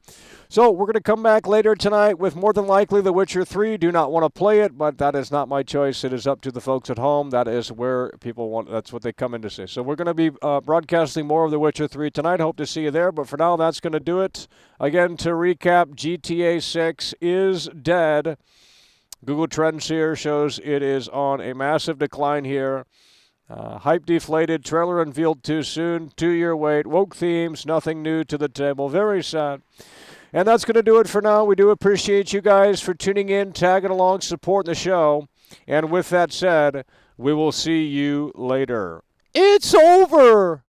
So we're going to come back later tonight with more than likely The Witcher 3. Do not want to play it, but that is not my choice. It is up to the folks at home. That is where people want. That's what they come in to see. So we're going to be broadcasting more of The Witcher 3 tonight. Hope to see you there. But for now, that's going to do it. Again, to recap, GTA 6 is dead. Google Trends here shows it is on a massive decline here. Hype deflated, trailer unveiled too soon, 2-year wait, woke themes, nothing new to the table. Very sad. And that's going to do it for now. We do appreciate you guys for tuning in, tagging along, supporting the show. And with that said, we will see you later. It's over!